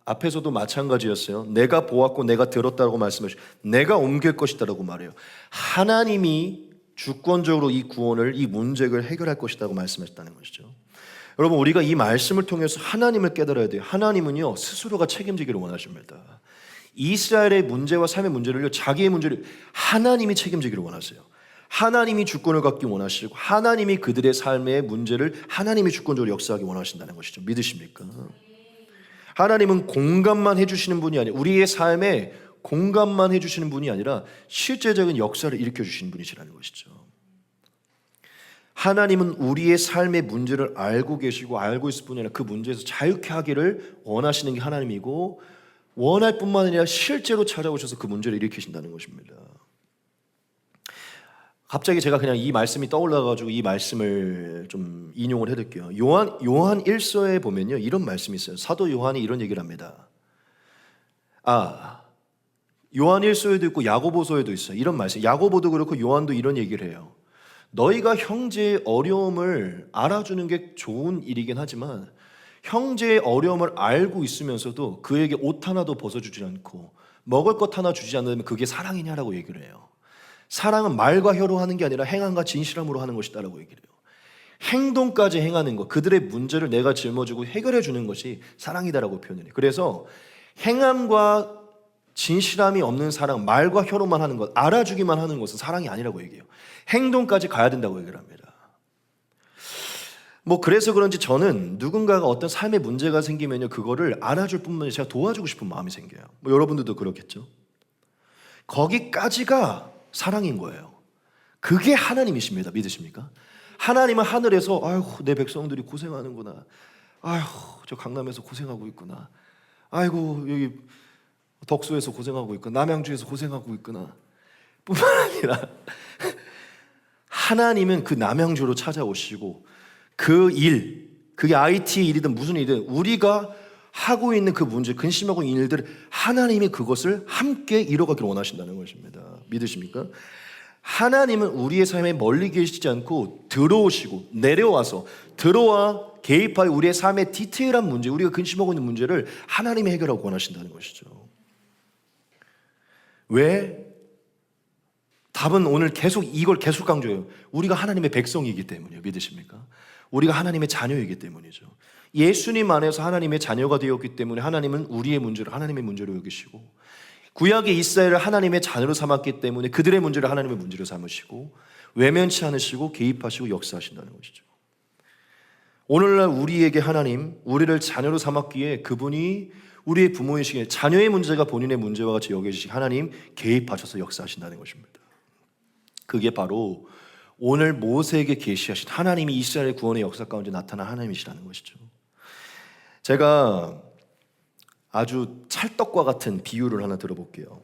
앞에서도 마찬가지였어요. 내가 보았고 내가 들었다고 말씀하시고 내가 옮길 것이다라고 말해요. 하나님이 주권적으로 이 구원을, 이 문제를 해결할 것이라고 말씀하셨다는 것이죠. 여러분, 우리가 이 말씀을 통해서 하나님을 깨달아야 돼요. 하나님은요, 스스로가 책임지기를 원하십니다. 이스라엘의 문제와 삶의 문제를요, 자기의 문제를 하나님이 책임지기를 원하세요. 하나님이 주권을 갖기 원하시고 하나님이 그들의 삶의 문제를 하나님이 주권적으로 역사하기 원하신다는 것이죠. 믿으십니까? 하나님은 공감만 해주시는 분이 아니라, 우리의 삶에 공감만 해주시는 분이 아니라 실제적인 역사를 일으켜주시는 분이시라는 것이죠. 하나님은 우리의 삶의 문제를 알고 계시고 알고 있을 뿐이 아니라 그 문제에서 자유케 하기를 원하시는 게 하나님이고, 원할 뿐만 아니라 실제로 찾아오셔서 그 문제를 일으키신다는 것입니다. 갑자기 제가 그냥 이 말씀이 떠올라가지고 이 말씀을 좀 인용을 해드릴게요. 요한 1서에 보면요, 이런 말씀이 있어요. 사도 요한이 이런 얘기를 합니다. 요한 1서에도 있고 야고보서에도 있어요. 이런 말씀. 야고보도 그렇고 요한도 이런 얘기를 해요. 너희가 형제의 어려움을 알아주는 게 좋은 일이긴 하지만 형제의 어려움을 알고 있으면서도 그에게 옷 하나도 벗어주지 않고 먹을 것 하나 주지 않으면 그게 사랑이냐라고 얘기를 해요. 사랑은 말과 혀로 하는 게 아니라 행함과 진실함으로 하는 것이다라고 얘기를 해요. 행동까지 행하는 것, 그들의 문제를 내가 짊어지고 해결해 주는 것이 사랑이다라고 표현해요. 그래서 행함과 진실함이 없는 사랑, 말과 혀로만 하는 것, 알아주기만 하는 것은 사랑이 아니라고 얘기해요. 행동까지 가야 된다고 얘기를 합니다. 뭐 그래서 그런지 저는 누군가가 어떤 삶의 문제가 생기면요, 그거를 안아줄 뿐만 아니라 제가 도와주고 싶은 마음이 생겨요. 뭐 여러분들도 그렇겠죠. 거기까지가 사랑인 거예요. 그게 하나님이십니다. 믿으십니까? 하나님은 하늘에서 아이고 내 백성들이 고생하는구나, 아이고 저 강남에서 고생하고 있구나, 아이고 여기 덕수에서 고생하고 있구나, 남양주에서 고생하고 있구나 뿐만 아니라 하나님은 그 남양주로 찾아오시고 그 일, 그게 IT 일이든 무슨 일이든 우리가 하고 있는 그 문제, 근심하고 있는 일들 하나님이 그것을 함께 이뤄가기를 원하신다는 것입니다. 믿으십니까? 하나님은 우리의 삶에 멀리 계시지 않고 들어오시고 내려와서 들어와 개입하여 우리의 삶의 디테일한 문제, 우리가 근심하고 있는 문제를 하나님이 해결하고 원하신다는 것이죠. 왜? 답은 오늘 이걸 계속 강조해요. 우리가 하나님의 백성이기 때문이에요. 믿으십니까? 우리가 하나님의 자녀이기 때문이죠. 예수님 안에서 하나님의 자녀가 되었기 때문에 하나님은 우리의 문제를 하나님의 문제로 여기시고, 구약의 이스라엘을 하나님의 자녀로 삼았기 때문에 그들의 문제를 하나님의 문제로 삼으시고 외면치 않으시고 개입하시고 역사하신다는 것이죠. 오늘날 우리에게 하나님, 우리를 자녀로 삼았기에 그분이 우리의 부모이시기에 자녀의 문제가 본인의 문제와 같이 여겨지시기 하나님 개입하셔서 역사하신다는 것입니다. 그게 바로 오늘 모세에게 계시하신 하나님이 이스라엘 구원의 역사 가운데 나타난 하나님이시라는 것이죠. 제가 아주 찰떡과 같은 비유를 하나 들어볼게요.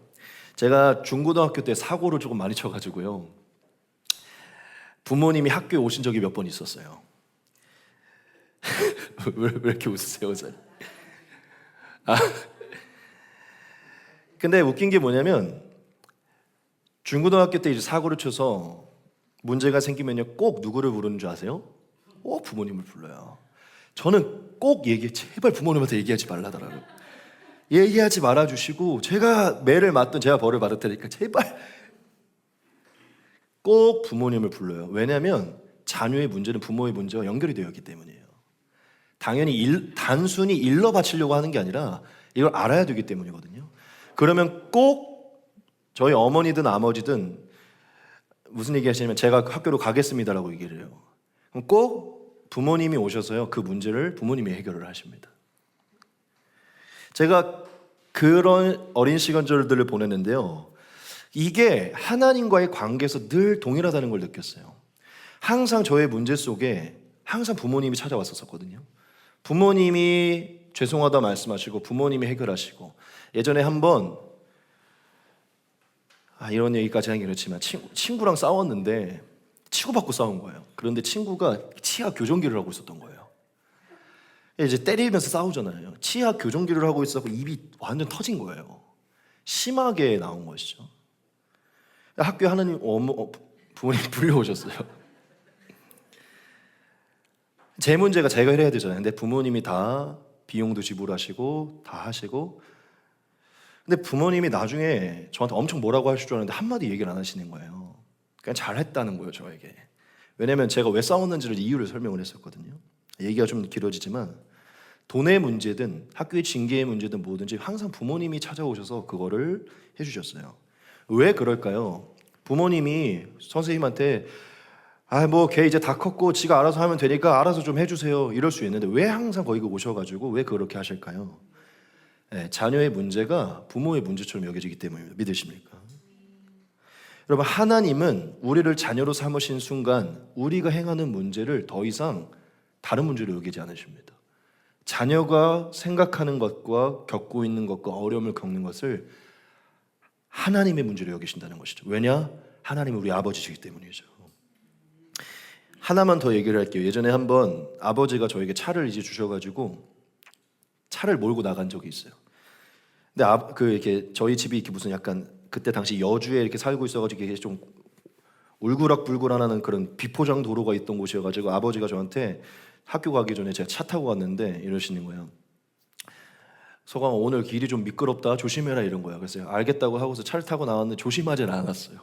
제가 중고등학교 때 사고를 조금 많이 쳐가지고요, 부모님이 학교에 오신 적이 몇 번 있었어요. 왜 이렇게 웃으세요? 근데 웃긴 게 뭐냐면 중고등학교 때 이제 사고를 쳐서 문제가 생기면요 꼭 누구를 부르는 줄 아세요? 꼭 부모님을 불러요. 저는 꼭 제발 부모님한테 얘기하지 말라더라고요. 얘기하지 말아주시고 제가 매를 맞든 제가 벌을 받을 테니까 제발 꼭 부모님을 불러요. 왜냐하면 자녀의 문제는 부모의 문제와 연결이 되어 있기 때문이에요. 당연히 단순히 일러 바치려고 하는 게 아니라 이걸 알아야 되기 때문이거든요. 그러면 꼭 저희 어머니든 아버지든 무슨 얘기 하시냐면 제가 학교로 가겠습니다라고 얘기를 해요. 그럼 꼭 부모님이 오셔서요 그 문제를 부모님이 해결을 하십니다. 제가 그런 어린 시간들을 보냈는데요, 이게 하나님과의 관계에서 늘 동일하다는 걸 느꼈어요. 항상 저의 문제 속에 항상 부모님이 찾아왔었거든요. 부모님이 죄송하다 말씀하시고 부모님이 해결하시고, 예전에 한번 이런 얘기까지 하긴 그렇지만 친구랑 싸웠는데 치고받고 싸운 거예요. 그런데 친구가 치아 교정기를 하고 있었던 거예요. 이제 때리면서 싸우잖아요. 치아 교정기를 하고 있었고 입이 완전 터진 거예요. 심하게 나온 것이죠. 학교에 하나님 부모님 불려오셨어요. 제 문제가 제가 해야 되잖아요. 근데 부모님이 다 비용도 지불하시고 다 하시고, 근데 부모님이 나중에 저한테 엄청 뭐라고 하실 줄 알았는데 한마디 얘기를 안 하시는 거예요. 그냥 잘했다는 거예요, 저에게. 왜냐면 제가 왜 싸웠는지를 이유를 설명을 했었거든요. 얘기가 좀 길어지지만 돈의 문제든 학교의 징계의 문제든 뭐든지 항상 부모님이 찾아오셔서 그거를 해주셨어요. 왜 그럴까요? 부모님이 선생님한테 뭐 걔 이제 다 컸고 지가 알아서 하면 되니까 알아서 좀 해주세요 이럴 수 있는데 왜 항상 거기 오셔가지고 왜 그렇게 하실까요? 자녀의 문제가 부모의 문제처럼 여겨지기 때문입니다. 믿으십니까? 여러분, 하나님은 우리를 자녀로 삼으신 순간 우리가 행하는 문제를 더 이상 다른 문제로 여기지 않으십니다. 자녀가 생각하는 것과 겪고 있는 것과 어려움을 겪는 것을 하나님의 문제로 여기신다는 것이죠. 왜냐? 하나님은 우리 아버지시기 때문이죠. 하나만 더 얘기를 할게요. 예전에 한번 아버지가 저에게 차를 이제 주셔가지고 차를 몰고 나간 적이 있어요. 근데 이렇게 저희 집이 이렇게 무슨 약간 그때 당시 여주에 이렇게 살고 있어가지고 이게 좀 울그락불그락하는 그런 비포장 도로가 있던 곳이어가지고 아버지가 저한테 학교 가기 전에 제가 차 타고 갔는데 이러시는 거예요. 서광아, 오늘 길이 좀 미끄럽다, 조심해라, 이런 거야. 그래서 알겠다고 하고서 차를 타고 나왔는데 조심하진 않았어요.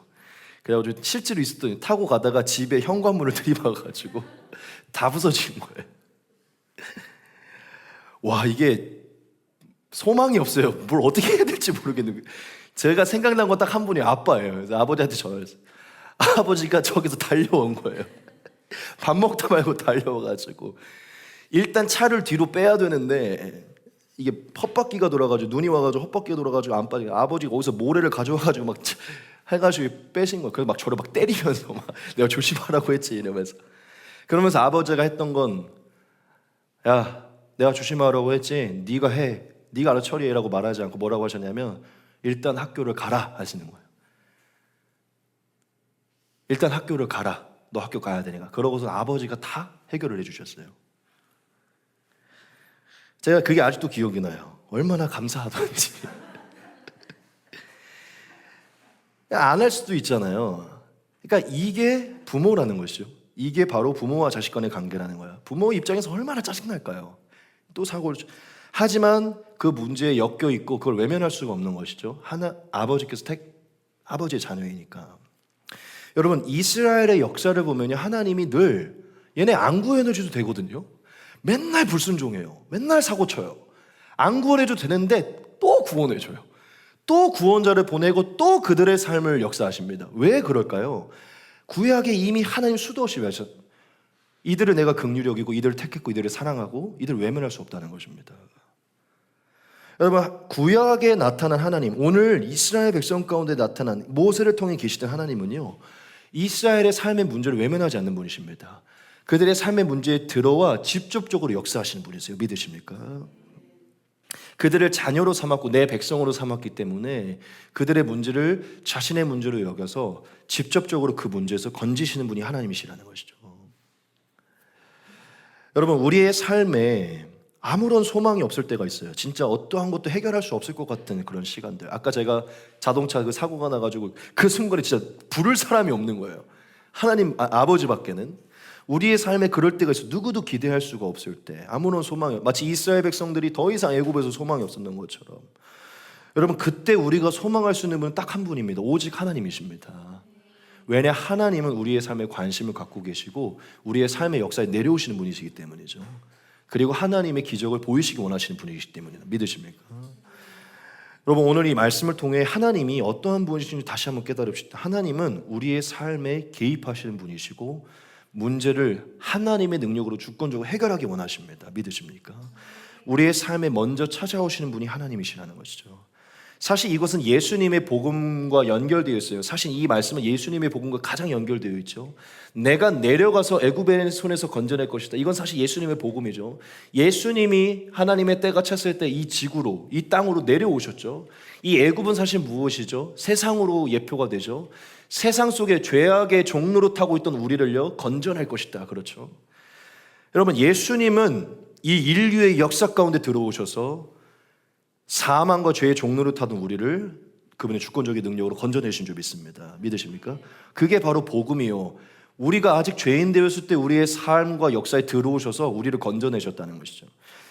그래가지고 실제로 있었더니 타고 가다가 집에 현관문을 들이박아가지고 다 부서진 거예요. 와, 이게 소망이 없어요. 뭘 어떻게 해야 될지 모르겠는 거예요. 제가 생각난 건 딱 한 분이 아빠예요. 그래서 아버지한테 전화했어요. 아버지가 저기서 달려온 거예요. 밥 먹다 말고 달려와가지고 일단 차를 뒤로 빼야 되는데 이게 헛바퀴가 돌아가지고 눈이 와가지고 헛바퀴가 돌아가지고 안 빠지고 아버지가 어디서 모래를 가져와가지고 막 해가지고 빼신 거야. 그래서 막 저를 막 때리면서 막 내가 조심하라고 했지 이러면서. 그러면서 아버지가 했던 건 야 내가 조심하라고 했지 네가 해, 네가 알아서 처리해라고 말하지 않고 뭐라고 하셨냐면 일단 학교를 가라 하시는 거예요. 일단 학교를 가라. 너 학교 가야 되니까. 그러고서 아버지가 다 해결을 해주셨어요. 제가 그게 아직도 기억이 나요. 얼마나 감사하던지. 안 할 수도 있잖아요. 그러니까 이게 부모라는 것이죠. 이게 바로 부모와 자식 간의 관계라는 거예요. 부모 입장에서 얼마나 짜증날까요? 또 사고를 하지만 그 문제에 엮여 있고 그걸 외면할 수가 없는 것이죠. 아버지께서 아버지의 자녀이니까. 여러분 이스라엘의 역사를 보면요, 하나님이 늘 얘네 안 구해내줘도 되거든요. 맨날 불순종해요. 맨날 사고쳐요. 안 구원해줘도 되는데 또 구원해줘요. 또 구원자를 보내고 또 그들의 삶을 역사하십니다. 왜 그럴까요? 구약에 이미 하나님 수도 없이 외쳐 이들을 내가 긍휼히 여기고 이들을 택했고 이들을 사랑하고 이들을 외면할 수 없다는 것입니다. 여러분 구약에 나타난 하나님, 오늘 이스라엘 백성 가운데 나타난 모세를 통해 계시던 하나님은요, 이스라엘의 삶의 문제를 외면하지 않는 분이십니다. 그들의 삶의 문제에 들어와 직접적으로 역사하시는 분이세요. 믿으십니까? 그들을 자녀로 삼았고 내 백성으로 삼았기 때문에 그들의 문제를 자신의 문제로 여겨서 직접적으로 그 문제에서 건지시는 분이 하나님이시라는 것이죠. 여러분 우리의 삶에 아무런 소망이 없을 때가 있어요. 진짜 어떠한 것도 해결할 수 없을 것 같은 그런 시간들. 아까 제가 자동차 그 사고가 나가지고 그 순간에 진짜 부를 사람이 없는 거예요. 하나님 아버지밖에는. 우리의 삶에 그럴 때가 있어. 누구도 기대할 수가 없을 때, 아무런 소망이, 마치 이스라엘 백성들이 더 이상 애굽에서 소망이 없었던 것처럼. 여러분 그때 우리가 소망할 수 있는 분은 딱 한 분입니다. 오직 하나님이십니다. 왜냐 하나님은 우리의 삶에 관심을 갖고 계시고 우리의 삶의 역사에 내려오시는 분이시기 때문이죠. 그리고 하나님의 기적을 보이시기 원하시는 분이시기 때문입니다. 믿으십니까? 여러분 오늘 이 말씀을 통해 하나님이 어떠한 분이신지 다시 한번 깨달읍시다. 하나님은 우리의 삶에 개입하시는 분이시고 문제를 하나님의 능력으로 주권적으로 해결하기 원하십니다. 믿으십니까? 우리의 삶에 먼저 찾아오시는 분이 하나님이시라는 것이죠. 사실 이것은 예수님의 복음과 연결되어 있어요. 사실 이 말씀은 예수님의 복음과 가장 연결되어 있죠. 내가 내려가서 애굽의 손에서 건져낼 것이다. 이건 사실 예수님의 복음이죠. 예수님이 하나님의 때가 찼을 때 이 지구로, 이 땅으로 내려오셨죠. 이 애굽은 사실 무엇이죠? 세상으로 예표가 되죠. 세상 속에 죄악의 종로로 타고 있던 우리를요 건져낼 것이다. 그렇죠. 여러분 예수님은 이 인류의 역사 가운데 들어오셔서 사망과 죄의 종로로 타던 우리를 그분의 주권적인 능력으로 건져내신 줄 믿습니다. 믿으십니까? 그게 바로 복음이요. 우리가 아직 죄인 되었을 때 우리의 삶과 역사에 들어오셔서 우리를 건져내셨다는 것이죠.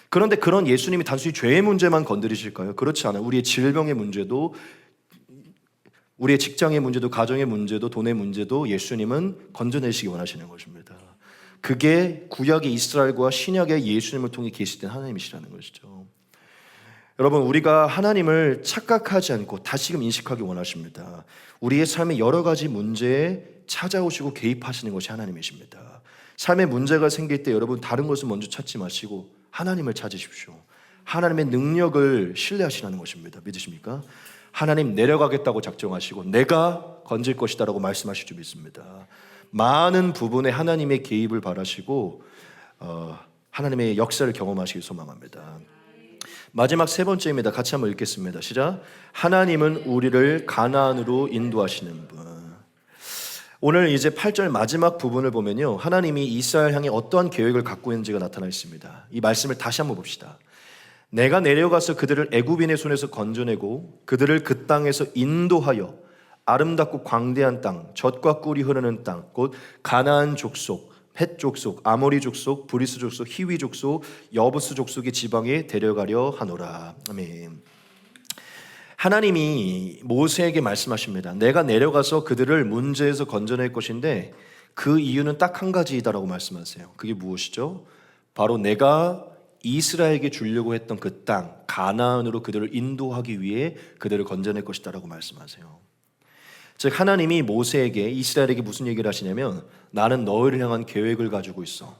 그런데 그런 예수님이 단순히 죄의 문제만 건드리실까요? 그렇지 않아요. 우리의 질병의 문제도, 우리의 직장의 문제도, 가정의 문제도, 돈의 문제도 예수님은 건져내시기 원하시는 것입니다. 그게 구약의 이스라엘과 신약의 예수님을 통해 계시던 하나님이시라는 것이죠. 여러분 우리가 하나님을 착각하지 않고 다시금 인식하기 원하십니다. 우리의 삶의 여러 가지 문제에 찾아오시고 개입하시는 것이 하나님이십니다. 삶에 문제가 생길 때 여러분 다른 것을 먼저 찾지 마시고 하나님을 찾으십시오. 하나님의 능력을 신뢰하시라는 것입니다. 믿으십니까? 하나님 내려가겠다고 작정하시고 내가 건질 것이다 라고 말씀하실 줄 믿습니다. 많은 부분에 하나님의 개입을 바라시고 하나님의 역사를 경험하시길 소망합니다. 마지막 세 번째입니다. 같이 한번 읽겠습니다. 시작. 하나님은 우리를 가나안으로 인도하시는 분. 오늘 이제 8절 마지막 부분을 보면요, 하나님이 이스라엘 향해 어떠한 계획을 갖고 있는지가 나타나 있습니다. 이 말씀을 다시 한번 봅시다. 내가 내려가서 그들을 애굽인의 손에서 건져내고 그들을 그 땅에서 인도하여 아름답고 광대한 땅, 젖과 꿀이 흐르는 땅, 곧 가나안 족속, 헷 족속, 아모리 족속, 브리스 족속, 히위 족속, 여부스 족속의 지방에 데려가려 하노라. 아멘. 하나님이 모세에게 말씀하십니다. 내가 내려가서 그들을 문제에서 건져낼 것인데 그 이유는 딱 한 가지이다라고 말씀하세요. 그게 무엇이죠? 바로 내가 이스라엘에게 주려고 했던 그 땅 가나안으로 그들을 인도하기 위해 그들을 건져낼 것이다라고 말씀하세요. 즉 하나님이 모세에게, 이스라엘에게 무슨 얘기를 하시냐면 나는 너희를 향한 계획을 가지고 있어.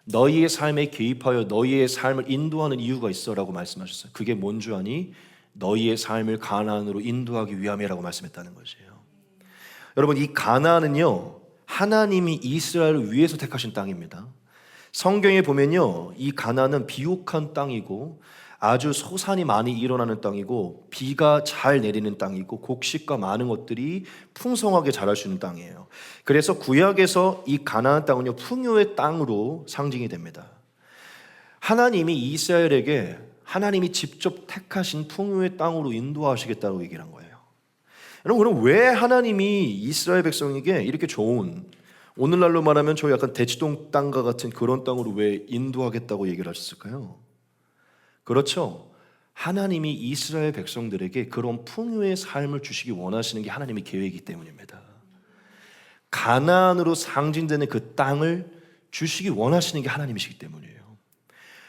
너희의 삶에 개입하여 너희의 삶을 인도하는 이유가 있어 라고 말씀하셨어요. 그게 뭔 줄 아니? 너희의 삶을 가나안으로 인도하기 위함이라고 말씀했다는 것이에요. 여러분, 이 가나안은요 하나님이 이스라엘을 위해서 택하신 땅입니다. 성경에 보면요 이 가나안은 비옥한 땅이고 아주 소산이 많이 일어나는 땅이고 비가 잘 내리는 땅이고 곡식과 많은 것들이 풍성하게 자랄 수 있는 땅이에요. 그래서 구약에서 이 가나안 땅은요 풍요의 땅으로 상징이 됩니다. 하나님이 이스라엘에게 하나님이 직접 택하신 풍요의 땅으로 인도하시겠다고 얘기를 한 거예요. 여러분, 그럼 왜 하나님이 이스라엘 백성에게 이렇게 좋은, 오늘날로 말하면 저 약간 대치동 땅과 같은 그런 땅으로 왜 인도하겠다고 얘기를 하셨을까요? 그렇죠. 하나님이 이스라엘 백성들에게 그런 풍요의 삶을 주시기 원하시는 게 하나님의 계획이기 때문입니다. 가나안으로 상징되는 그 땅을 주시기 원하시는 게 하나님이시기 때문이에요.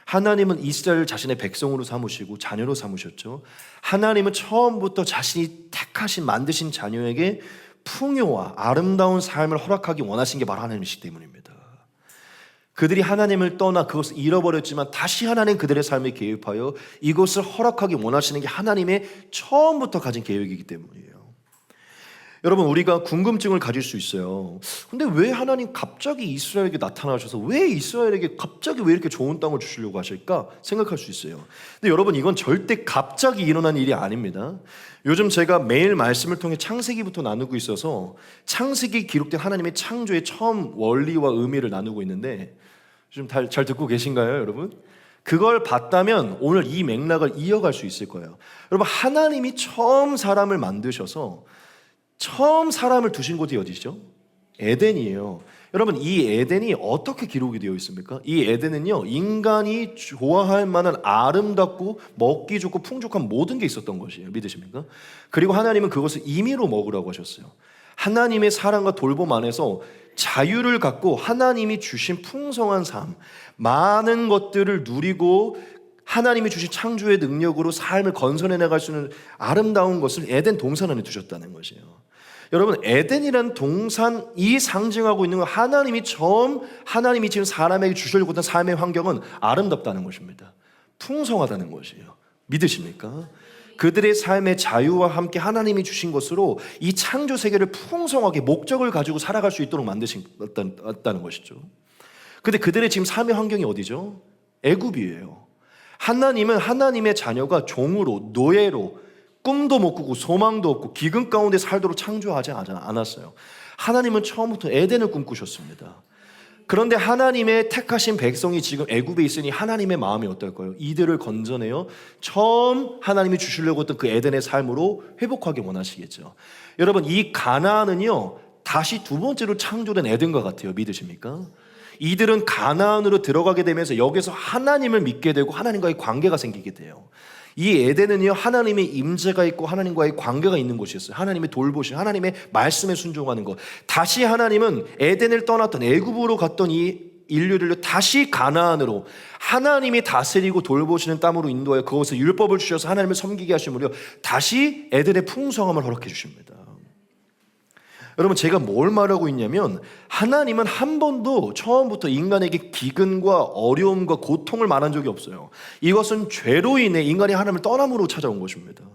하나님은 이스라엘 자신의 백성으로 삼으시고 자녀로 삼으셨죠. 하나님은 처음부터 자신이 택하신 만드신 자녀에게 풍요와 아름다운 삶을 허락하기 원하신 게 바로 하나님이시기 때문입니다. 그들이 하나님을 떠나 그것을 잃어버렸지만 다시 하나님 그들의 삶에 개입하여 이것을 허락하기 원하시는 게 하나님의 처음부터 가진 계획이기 때문이에요. 여러분, 우리가 궁금증을 가질 수 있어요. 근데 왜 하나님 갑자기 이스라엘에게 나타나셔서 왜 이스라엘에게 갑자기 왜 이렇게 좋은 땅을 주시려고 하실까 생각할 수 있어요. 근데 여러분, 이건 절대 갑자기 일어난 일이 아닙니다. 요즘 제가 매일 말씀을 통해 창세기부터 나누고 있어서 창세기 기록된 하나님의 창조의 처음 원리와 의미를 나누고 있는데 좀 잘 듣고 계신가요, 여러분? 그걸 봤다면 오늘 이 맥락을 이어갈 수 있을 거예요. 여러분, 하나님이 처음 사람을 만드셔서 처음 사람을 두신 곳이 어디죠? 에덴이에요. 여러분, 이 에덴이 어떻게 기록이 되어 있습니까? 이 에덴은요 인간이 좋아할 만한 아름답고 먹기 좋고 풍족한 모든 게 있었던 것이에요. 믿으십니까? 그리고 하나님은 그것을 임의로 먹으라고 하셨어요. 하나님의 사랑과 돌봄 안에서 자유를 갖고 하나님이 주신 풍성한 삶, 많은 것들을 누리고 하나님이 주신 창조의 능력으로 삶을 건설해 나갈 수 있는 아름다운 것을 에덴 동산 안에 두셨다는 것이에요. 여러분, 에덴이란 동산이 상징하고 있는 건 하나님이 처음 하나님이 지금 사람에게 주시려고 했던 삶의 환경은 아름답다는 것입니다. 풍성하다는 것이에요. 믿으십니까? 그들의 삶의 자유와 함께 하나님이 주신 것으로 이 창조 세계를 풍성하게 목적을 가지고 살아갈 수 있도록 만드셨다는 것이죠. 근데 그들의 지금 삶의 환경이 어디죠? 애굽이에요. 하나님은 하나님의 자녀가 종으로, 노예로, 꿈도 못 꾸고 소망도 없고 기근 가운데 살도록 창조하지 않았어요. 하나님은 처음부터 에덴을 꿈꾸셨습니다. 그런데 하나님의 택하신 백성이 지금 애굽에 있으니 하나님의 마음이 어떨까요? 이들을 건져내어 처음 하나님이 주시려고 했던 그 에덴의 삶으로 회복하기 원하시겠죠. 여러분, 이 가나안은요 다시 두 번째로 창조된 에덴과 같아요. 믿으십니까? 이들은 가나안으로 들어가게 되면서 여기서 하나님을 믿게 되고 하나님과의 관계가 생기게 돼요. 이 에덴은요 하나님의 임재가 있고 하나님과의 관계가 있는 곳이었어요. 하나님의 돌보심, 하나님의 말씀에 순종하는 것. 다시 하나님은 에덴을 떠났던 애굽으로 갔던 이 인류를 다시 가나안으로 하나님이 다스리고 돌보시는 땅으로 인도하여 그것을 율법을 주셔서 하나님을 섬기게 하심으로 다시 에덴의 풍성함을 허락해 주십니다. 여러분, 제가 뭘 말하고 있냐면 하나님은 한 번도 처음부터 인간에게 기근과 어려움과 고통을 말한 적이 없어요. 이것은 죄로 인해 인간이 하나님을 떠남으로 찾아온 것입니다.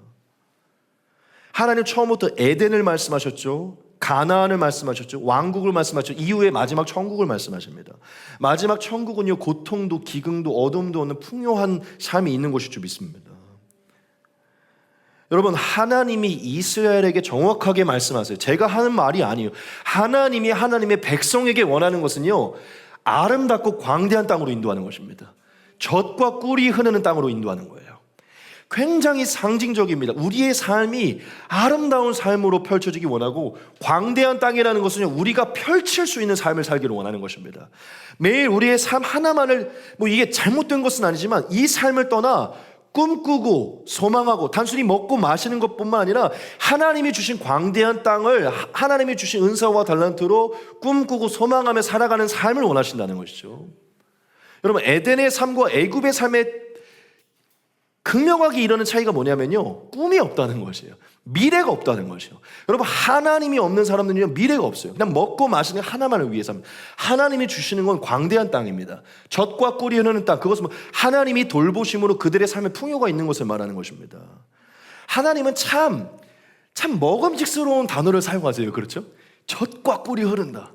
하나님 처음부터 에덴을 말씀하셨죠. 가나안을 말씀하셨죠. 왕국을 말씀하셨죠. 이후에 마지막 천국을 말씀하십니다. 마지막 천국은요 고통도 기근도 어둠도 없는 풍요한 삶이 있는 것일 줄 믿습니다. 여러분, 하나님이 이스라엘에게 정확하게 말씀하세요. 제가 하는 말이 아니에요. 하나님이 하나님의 백성에게 원하는 것은요 아름답고 광대한 땅으로 인도하는 것입니다. 젖과 꿀이 흐르는 땅으로 인도하는 거예요. 굉장히 상징적입니다. 우리의 삶이 아름다운 삶으로 펼쳐지기 원하고 광대한 땅이라는 것은 우리가 펼칠 수 있는 삶을 살기를 원하는 것입니다. 매일 우리의 삶 하나만을 이게 잘못된 것은 아니지만 이 삶을 떠나 꿈꾸고 소망하고 단순히 먹고 마시는 것뿐만 아니라 하나님이 주신 광대한 땅을 하나님이 주신 은사와 달란트로 꿈꾸고 소망하며 살아가는 삶을 원하신다는 것이죠. 여러분, 에덴의 삶과 애굽의 삶의 극명하게 이러는 차이가 뭐냐면요, 꿈이 없다는 것이에요. 미래가 없다는 것이요. 여러분, 하나님이 없는 사람들은요, 미래가 없어요. 그냥 먹고 마시는 하나만을 위해 삽니다. 하나님이 주시는 건 광대한 땅입니다. 젖과 꿀이 흐르는 땅, 그것은 하나님이 돌보심으로 그들의 삶에 풍요가 있는 것을 말하는 것입니다. 하나님은 참 먹음직스러운 단어를 사용하세요. 그렇죠? 젖과 꿀이 흐른다.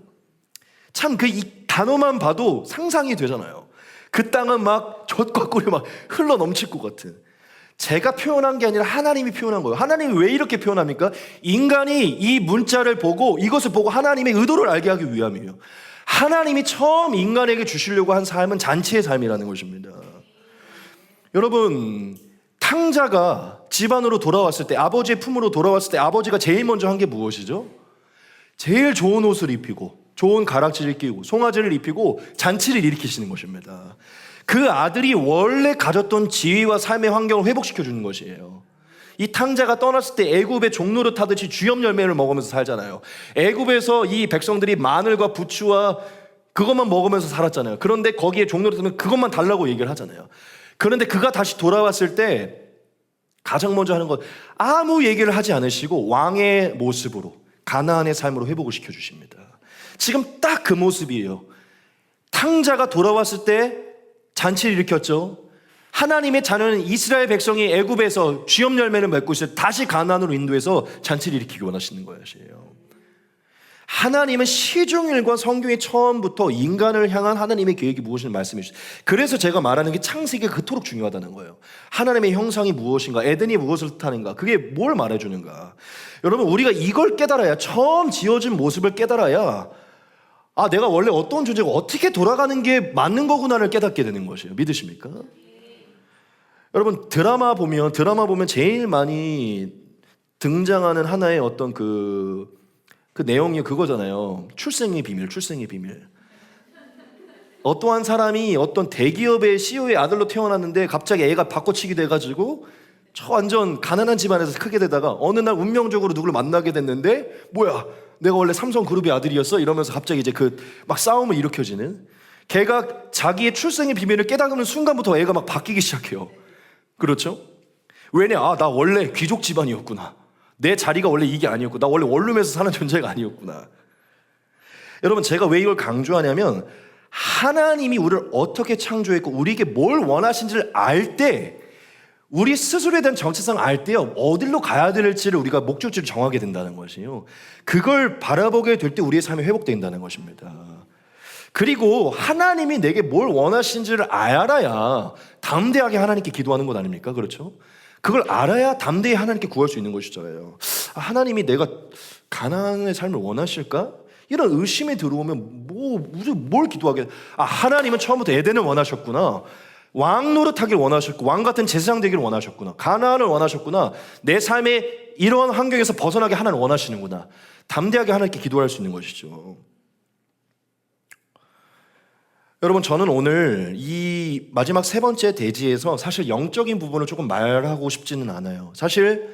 참 이 단어만 봐도 상상이 되잖아요. 그 땅은 막 젖과 꿀이 막 흘러 넘칠 것 같은. 제가 표현한 게 아니라 하나님이 표현한 거예요. 하나님이 왜 이렇게 표현합니까? 인간이 이 문자를 보고, 이것을 보고 하나님의 의도를 알게 하기 위함이에요. 하나님이 처음 인간에게 주시려고 한 삶은 잔치의 삶이라는 것입니다. 여러분, 탕자가 집안으로 돌아왔을 때, 아버지의 품으로 돌아왔을 때 아버지가 제일 먼저 한 게 무엇이죠? 제일 좋은 옷을 입히고 좋은 가락지를 끼고 송아지를 입히고 잔치를 일으키시는 것입니다. 그 아들이 원래 가졌던 지위와 삶의 환경을 회복시켜 주는 것이에요. 이 탕자가 떠났을 때 애굽의 종노릇 하듯이 주염 열매를 먹으면서 살잖아요. 애굽에서 이 백성들이 마늘과 부추와 그것만 먹으면서 살았잖아요. 그런데 거기에 종노릇하면 그것만 달라고 얘기를 하잖아요. 그런데 그가 다시 돌아왔을 때 가장 먼저 하는 건 아무 얘기를 하지 않으시고 왕의 모습으로, 가나안의 삶으로 회복을 시켜주십니다. 지금 딱 그 모습이에요. 탕자가 돌아왔을 때 잔치를 일으켰죠. 하나님의 자녀는 이스라엘 백성이 애굽에서 주염 열매를 맺고 있을 때 다시 가나안으로 인도해서 잔치를 일으키기 원하시는 것이에요. 하나님은 시중일과 성경의 처음부터 인간을 향한 하나님의 계획이 무엇인지 말씀해 주세요. 그래서 제가 말하는 게 창세기가 그토록 중요하다는 거예요. 하나님의 형상이 무엇인가, 에덴이 무엇을 뜻하는가, 그게 뭘 말해주는가. 여러분, 우리가 이걸 깨달아야, 처음 지어진 모습을 깨달아야, 아, 내가 원래 어떤 존재고 어떻게 돌아가는 게 맞는 거구나를 깨닫게 되는 것이에요. 믿으십니까? 여러분, 드라마 보면 제일 많이 등장하는 하나의 어떤 그 내용이 그거잖아요. 출생의 비밀. 어떠한 사람이 어떤 대기업의 CEO의 아들로 태어났는데 갑자기 애가 바꿔치기 돼가지고 저 완전 가난한 집안에서 크게 되다가 어느 날 운명적으로 누구를 만나게 됐는데, 뭐야, 내가 원래 삼성그룹의 아들이었어? 이러면서 갑자기 이제 막 싸움을 일으켜지는, 걔가 자기의 출생의 비밀을 깨닫는 순간부터 애가 막 바뀌기 시작해요. 그렇죠? 왜냐? 나 원래 귀족 집안이었구나. 내 자리가 원래 이게 아니었고, 나 원래 원룸에서 사는 존재가 아니었구나. 여러분, 제가 왜 이걸 강조하냐면, 하나님이 우리를 어떻게 창조했고 우리에게 뭘 원하신지를 알 때, 우리 스스로에 대한 정체성을 알 때요, 어디로 가야 될지를 우리가 목적지를 정하게 된다는 것이에요. 그걸 바라보게 될 때 우리의 삶이 회복된다는 것입니다. 그리고 하나님이 내게 뭘 원하신지를 알아야 담대하게 하나님께 기도하는 것 아닙니까? 그렇죠? 그걸 알아야 담대히 하나님께 구할 수 있는 것이잖아요. 하나님이 내가 가나안의 삶을 원하실까? 이런 의심이 들어오면 뭘 기도하게? 하나님은 처음부터 에덴을 원하셨구나. 왕 노릇하길 원하셨고 왕 같은 제사장 되기를 원하셨구나. 가나안을 원하셨구나. 내 삶의 이런 환경에서 벗어나게 하나님 원하시는구나. 담대하게 하나님께 기도할 수 있는 것이죠. 여러분, 저는 오늘 이 마지막 세 번째 대지에서 사실 영적인 부분을 조금 말하고 싶지는 않아요. 사실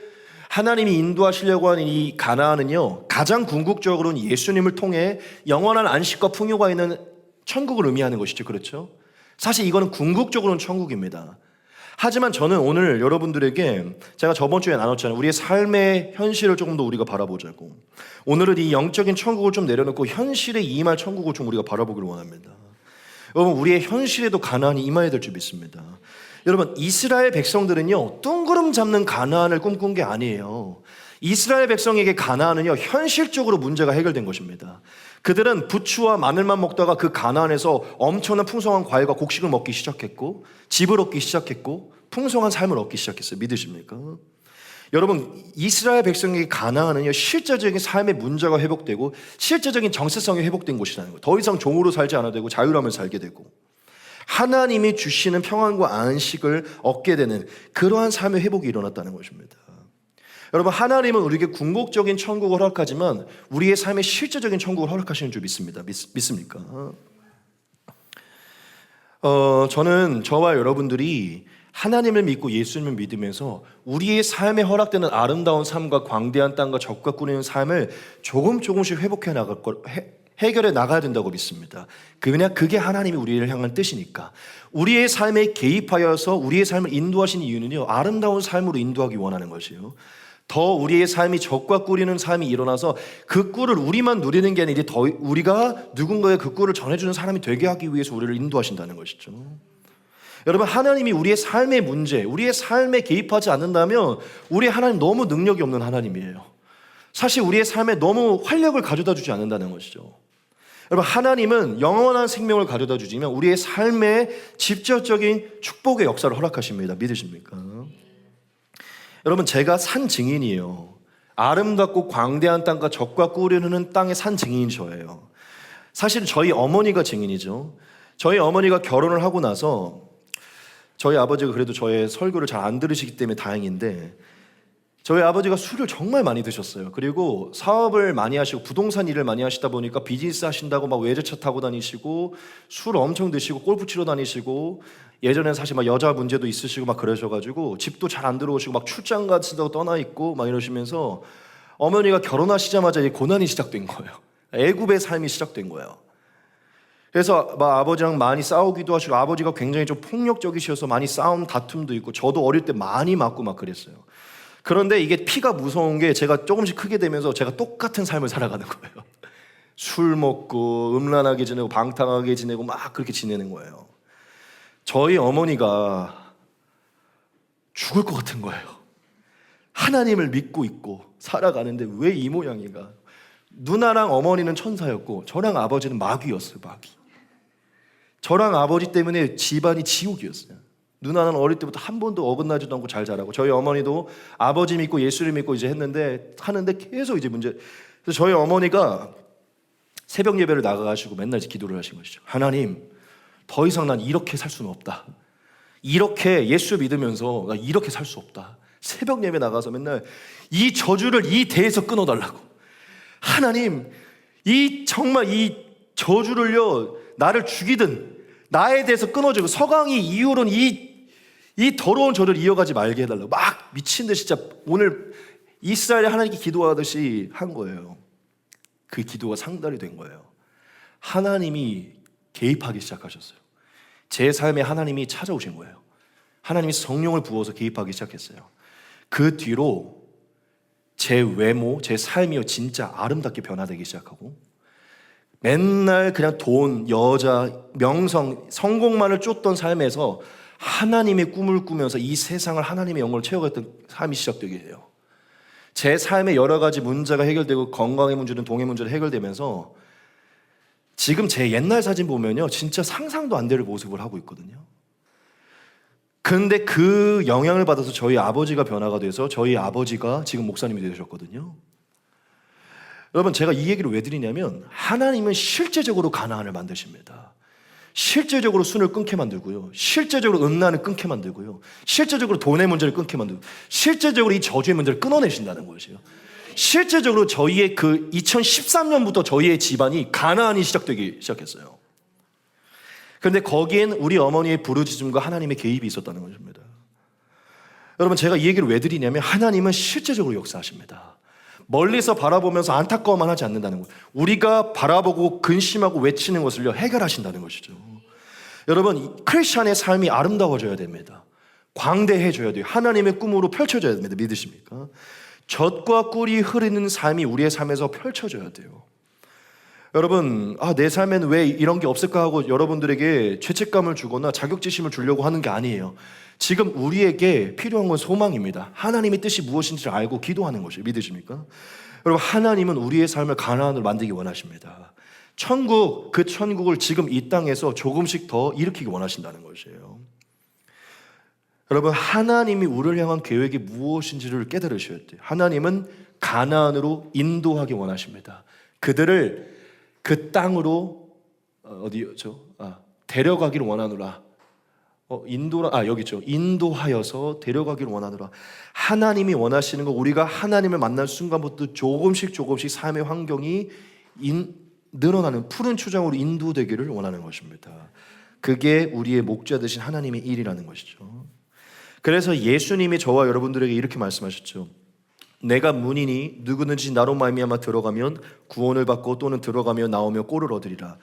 하나님이 인도하시려고 하는 이 가나안은요, 가장 궁극적으로는 예수님을 통해 영원한 안식과 풍요가 있는 천국을 의미하는 것이죠. 그렇죠? 사실 이거는 궁극적으로는 천국입니다. 하지만 저는 오늘 여러분들에게, 제가 저번 주에 나눴잖아요, 우리의 삶의 현실을 조금 더 우리가 바라보자고. 오늘은 이 영적인 천국을 좀 내려놓고 현실에 임할 천국을 좀 우리가 바라보기를 원합니다. 여러분, 우리의 현실에도 가나안이 임해야 될 줄 믿습니다. 여러분, 이스라엘 백성들은요, 뜬구름 잡는 가나안을 꿈꾼 게 아니에요. 이스라엘 백성에게 가나안은요, 현실적으로 문제가 해결된 것입니다. 그들은 부추와 마늘만 먹다가 그 가나안에서 엄청난 풍성한 과일과 곡식을 먹기 시작했고, 집을 얻기 시작했고, 풍성한 삶을 얻기 시작했어요. 믿으십니까? 여러분, 이스라엘 백성에게 가나안은요, 실제적인 삶의 문제가 회복되고 실제적인 정체성이 회복된 곳이라는 거예요. 더 이상 종으로 살지 않아도 되고 자유함을 살게 되고 하나님이 주시는 평안과 안식을 얻게 되는 그러한 삶의 회복이 일어났다는 것입니다. 여러분, 하나님은 우리에게 궁극적인 천국을 허락하지만 우리의 삶의 실제적인 천국을 허락하시는 줄 믿습니다. 믿습니까? 저는 저와 여러분들이 하나님을 믿고 예수님을 믿으면서 우리의 삶에 허락되는 아름다운 삶과 광대한 땅과 젖과 꿀이는 삶을 조금씩 해결해 나가야 된다고 믿습니다. 그냥 그게 하나님이 우리를 향한 뜻이니까. 우리의 삶에 개입하여서 우리의 삶을 인도하신 이유는요, 아름다운 삶으로 인도하기 원하는 것이에요. 더 우리의 삶이 적과 꿀이는 삶이 일어나서 그 꿀을 우리만 누리는 게 아니라 더 우리가 누군가의 그 꿀을 전해주는 사람이 되게 하기 위해서 우리를 인도하신다는 것이죠. 여러분, 하나님이 우리의 삶의 문제, 우리의 삶에 개입하지 않는다면 우리 하나님 너무 능력이 없는 하나님이에요. 사실 우리의 삶에 너무 활력을 가져다 주지 않는다는 것이죠. 여러분, 하나님은 영원한 생명을 가져다 주지만 우리의 삶에 직접적인 축복의 역사를 허락하십니다. 믿으십니까? 여러분, 제가 산 증인이에요. 아름답고 광대한 땅과 적과 꿀이 흐르는 땅의 산 증인이 저예요. 사실 저희 어머니가 증인이죠. 저희 어머니가 결혼을 하고 나서 저희 아버지가 그래도 저의 설교를 잘 안 들으시기 때문에 다행인데, 저희 아버지가 술을 정말 많이 드셨어요. 그리고 사업을 많이 하시고 부동산 일을 많이 하시다 보니까 비즈니스 하신다고 막 외제차 타고 다니시고 술 엄청 드시고 골프 치러 다니시고, 예전엔 사실 막 여자 문제도 있으시고 막 그러셔가지고 집도 잘 안 들어오시고 막 출장 가시다고 떠나 있고 막 이러시면서 어머니가 결혼하시자마자 이 고난이 시작된 거예요. 애굽의 삶이 시작된 거예요. 그래서 막 아버지랑 많이 싸우기도 하시고, 아버지가 굉장히 좀 폭력적이셔서 많이 싸움 다툼도 있고, 저도 어릴 때 많이 맞고 막 그랬어요. 그런데 이게 피가 무서운 게 제가 조금씩 크게 되면서 제가 똑같은 삶을 살아가는 거예요. 술 먹고 음란하게 지내고 방탕하게 지내고 막 그렇게 지내는 거예요. 저희 어머니가 죽을 것 같은 거예요. 하나님을 믿고 있고 살아가는데 왜 이 모양인가. 누나랑 어머니는 천사였고 저랑 아버지는 마귀였어요. 마귀. 저랑 아버지 때문에 집안이 지옥이었어요. 누나는 어릴 때부터 한 번도 어긋나지도 않고 잘 자라고, 저희 어머니도 아버지 믿고 예수를 믿고 이제 하는데 계속 이제 문제. 그래서 저희 어머니가 새벽 예배를 나가가지고 맨날 기도를 하신 것이죠. 하나님, 더 이상 난 이렇게 살 수는 없다. 이렇게 예수 믿으면서 나 이렇게 살 수 없다. 새벽 예배 나가서 맨날 이 저주를 이 대에서 끊어달라고. 하나님, 정말 이 저주를요, 나를 죽이든 나에 대해서 끊어주고 서강이 이후로는 이 더러운 저주를 이어가지 말게 해달라고 막 미친 듯이 진짜 오늘 이스라엘 하나님께 기도하듯이 한 거예요. 그 기도가 상달이 된 거예요. 하나님이 개입하기 시작하셨어요. 제 삶에 하나님이 찾아오신 거예요. 하나님이 성령을 부어서 개입하기 시작했어요. 그 뒤로 제 외모, 제 삶이요 진짜 아름답게 변화되기 시작하고, 맨날 그냥 돈, 여자, 명성, 성공만을 쫓던 삶에서 하나님의 꿈을 꾸면서 이 세상을 하나님의 영광을 채워갔던 삶이 시작되게 해요. 제 삶의 여러 가지 문제가 해결되고, 건강의 문제는 동의 문제는 해결되면서 지금 제 옛날 사진 보면요 진짜 상상도 안 될 모습을 하고 있거든요. 근데 그 영향을 받아서 저희 아버지가 변화가 돼서 저희 아버지가 지금 목사님이 되셨거든요. 여러분, 제가 이 얘기를 왜 드리냐면, 하나님은 실제적으로 가나안을 만드십니다. 실제적으로 순을 끊게 만들고요, 실제적으로 음란을 끊게 만들고요, 실제적으로 돈의 문제를 끊게 만들고, 실제적으로 이 저주의 문제를 끊어내신다는 것이에요. 실제적으로 저희의 그 2013년부터 저희의 집안이 가나안이 시작되기 시작했어요. 그런데 거기엔 우리 어머니의 부르짖음과 하나님의 개입이 있었다는 것입니다. 여러분, 제가 이 얘기를 왜 드리냐면, 하나님은 실제적으로 역사하십니다. 멀리서 바라보면서 안타까워만 하지 않는다는 거예요. 우리가 바라보고 근심하고 외치는 것을요 해결하신다는 것이죠. 여러분, 크리스찬의 삶이 아름다워져야 됩니다. 광대해져야 돼요. 하나님의 꿈으로 펼쳐져야 됩니다. 믿으십니까? 젖과 꿀이 흐르는 삶이 우리의 삶에서 펼쳐져야 돼요. 여러분, 내 삶에는 왜 이런 게 없을까 하고 여러분들에게 죄책감을 주거나 자격지심을 주려고 하는 게 아니에요. 지금 우리에게 필요한 건 소망입니다. 하나님의 뜻이 무엇인지를 알고 기도하는 것이에요. 믿으십니까? 여러분, 하나님은 우리의 삶을 가나안으로 만들기 원하십니다. 그 천국을 지금 이 땅에서 조금씩 더 일으키기 원하신다는 것이에요. 여러분, 하나님이 우리를 향한 계획이 무엇인지를 깨달으셔야 돼요. 하나님은 가나안으로 인도하기 원하십니다. 그들을 그 땅으로 데려가기를 원하노라. 여기죠. 인도하여서 데려가기를 원하노라. 하나님이 원하시는 거, 우리가 하나님을 만날 순간부터 조금씩 삶의 환경이 늘어나는 푸른 초장으로 인도되기를 원하는 것입니다. 그게 우리의 목자 되신 하나님의 일이라는 것이죠. 그래서 예수님이 저와 여러분들에게 이렇게 말씀하셨죠. 내가 문이니 누구든지 나로 말미암아 들어가면 구원을 받고 또는 들어가며 나오며 꼴을 얻으리라.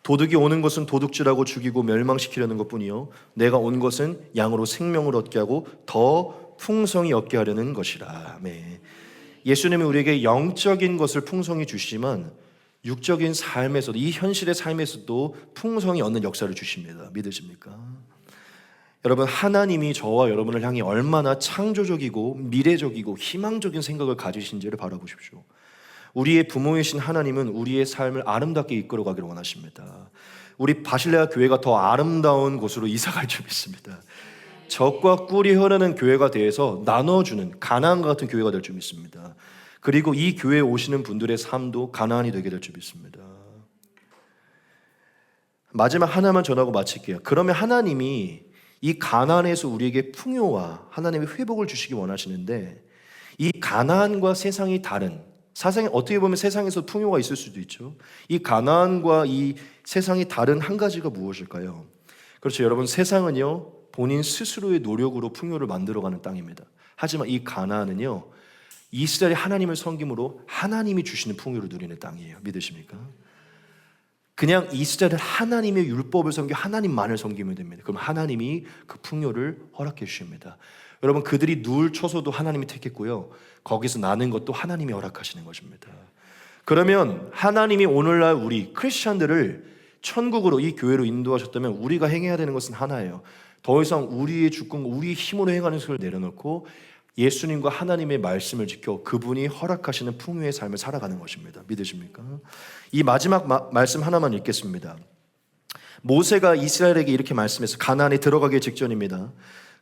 도둑이 오는 것은 도둑질하고 죽이고 멸망시키려는 것뿐이요 내가 온 것은 양으로 생명을 얻게 하고 더 풍성히 얻게 하려는 것이라. 아멘. 예수님이 우리에게 영적인 것을 풍성히 주시지만 육적인 삶에서도, 이 현실의 삶에서도 풍성히 얻는 역사를 주십니다. 믿으십니까? 여러분, 하나님이 저와 여러분을 향해 얼마나 창조적이고 미래적이고 희망적인 생각을 가지신지를 바라보십시오. 우리의 부모이신 하나님은 우리의 삶을 아름답게 이끌어가기를 원하십니다. 우리 바실레아 교회가 더 아름다운 곳으로 이사갈 줄 믿습니다. 젖과 꿀이 흐르는 교회가 되어서 나눠주는 가나안과 같은 교회가 될 줄 믿습니다. 그리고 이 교회에 오시는 분들의 삶도 가나안이 되게 될 줄 믿습니다. 마지막 하나만 전하고 마칠게요. 그러면 하나님이 이 가나안에서 우리에게 풍요와 하나님의 회복을 주시기 원하시는데, 이 가나안과 세상이 다른, 세상에 어떻게 보면 세상에서 풍요가 있을 수도 있죠. 이 가나안과 이 세상이 다른 한 가지가 무엇일까요? 그렇죠, 여러분. 세상은요 본인 스스로의 노력으로 풍요를 만들어가는 땅입니다. 하지만 이 가나안은요 이스라엘이 하나님을 섬김으로 하나님이 주시는 풍요를 누리는 땅이에요. 믿으십니까? 그냥 이스라엘은 하나님의 율법을 섬겨 하나님만을 섬기면 됩니다. 그럼 하나님이 그 풍요를 허락해 주십니다. 여러분, 그들이 누울 처소도 하나님이 택했고요, 거기서 나는 것도 하나님이 허락하시는 것입니다. 그러면 하나님이 오늘날 우리 크리스찬들을 천국으로, 이 교회로 인도하셨다면 우리가 행해야 되는 것은 하나예요. 더 이상 우리의 주권, 우리의 힘으로 행하는 것을 내려놓고 예수님과 하나님의 말씀을 지켜 그분이 허락하시는 풍요의 삶을 살아가는 것입니다. 믿으십니까? 이 마지막 말씀 하나만 읽겠습니다. 모세가 이스라엘에게 이렇게 말씀해서 가나안에 들어가기 직전입니다.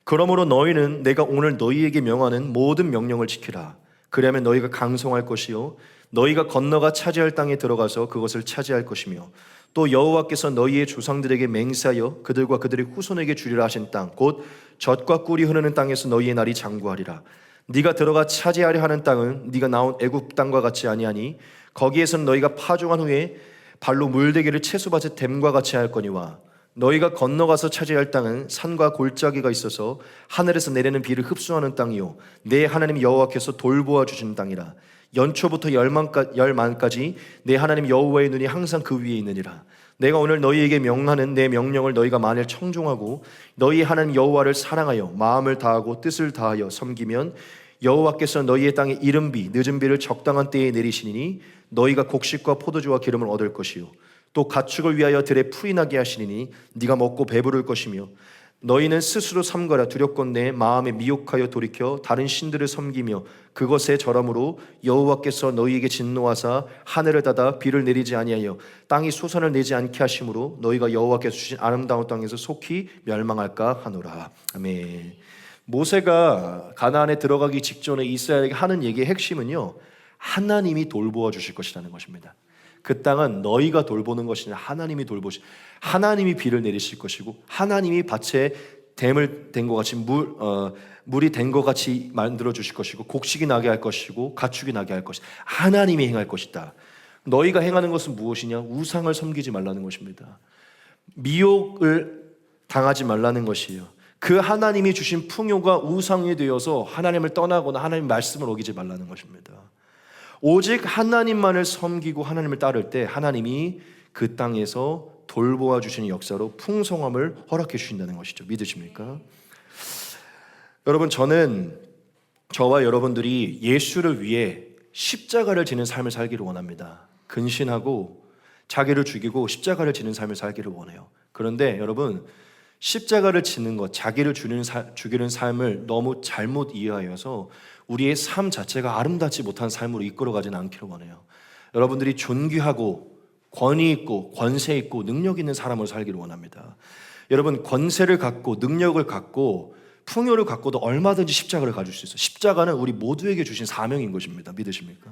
그러므로 너희는 내가 오늘 너희에게 명하는 모든 명령을 지키라. 그리하면 너희가 강성할 것이요 너희가 건너가 차지할 땅에 들어가서 그것을 차지할 것이며, 또 여호와께서 너희의 조상들에게 맹세하여 그들과 그들의 후손에게 주리라 하신 땅, 곧 젖과 꿀이 흐르는 땅에서 너희의 날이 장구하리라. 네가 들어가 차지하려 하는 땅은 네가 나온 애굽 땅과 같이 아니하니 거기에서는 너희가 파종한 후에 발로 물대기를 채소밭에 댐과 같이 할 거니와, 너희가 건너가서 차지할 땅은 산과 골짜기가 있어서 하늘에서 내리는 비를 흡수하는 땅이요 내 하나님 여호와께서 돌보아 주시는 땅이라. 연초부터 열만까지 내 하나님 여호와의 눈이 항상 그 위에 있느니라. 내가 오늘 너희에게 명하는 내 명령을 너희가 만일 청종하고 너희 하나님 여호와를 사랑하여 마음을 다하고 뜻을 다하여 섬기면 여호와께서 너희의 땅에 이른 비 늦은 비를 적당한 때에 내리시니 너희가 곡식과 포도주와 기름을 얻을 것이요 또 가축을 위하여 들에 풀이 나게 하시니 네가 먹고 배부를 것이며, 너희는 스스로 삼가라. 두렵건대 마음에 미혹하여 돌이켜 다른 신들을 섬기며 그것에 절함으로 여호와께서 너희에게 진노하사 하늘을 닫아 비를 내리지 아니하여 땅이 소산을 내지 않게 하심으로 너희가 여호와께서 주신 아름다운 땅에서 속히 멸망할까 하노라. 아멘. 모세가 가나안에 들어가기 직전에 이스라엘에게 하는 얘기의 핵심은요, 하나님이 돌보아 주실 것이라는 것입니다. 그 땅은 너희가 돌보는 것이 아니라 하나님이 하나님이 비를 내리실 것이고, 하나님이 밭에 댐을 된 것 같이 물이 된 것 같이 만들어 주실 것이고, 곡식이 나게 할 것이고, 가축이 나게 할 것이다. 하나님이 행할 것이다. 너희가 행하는 것은 무엇이냐? 우상을 섬기지 말라는 것입니다. 미혹을 당하지 말라는 것이에요. 그 하나님이 주신 풍요가 우상이 되어서 하나님을 떠나거나 하나님의 말씀을 어기지 말라는 것입니다. 오직 하나님만을 섬기고 하나님을 따를 때 하나님이 그 땅에서 돌보아 주시는 역사로 풍성함을 허락해 주신다는 것이죠. 믿으십니까? 여러분, 저는 저와 여러분들이 예수를 위해 십자가를 지는 삶을 살기를 원합니다. 근신하고 자기를 죽이고 십자가를 지는 삶을 살기를 원해요. 그런데 여러분, 십자가를 지는 것, 자기를 죽이는 삶을 너무 잘못 이해하여서 우리의 삶 자체가 아름답지 못한 삶으로 이끌어가지는 않기를 원해요. 여러분들이 존귀하고 권위 있고 권세 있고 능력 있는 사람으로 살기를 원합니다. 여러분, 권세를 갖고 능력을 갖고 풍요를 갖고도 얼마든지 십자가를 가질 수 있어요. 십자가는 우리 모두에게 주신 사명인 것입니다. 믿으십니까?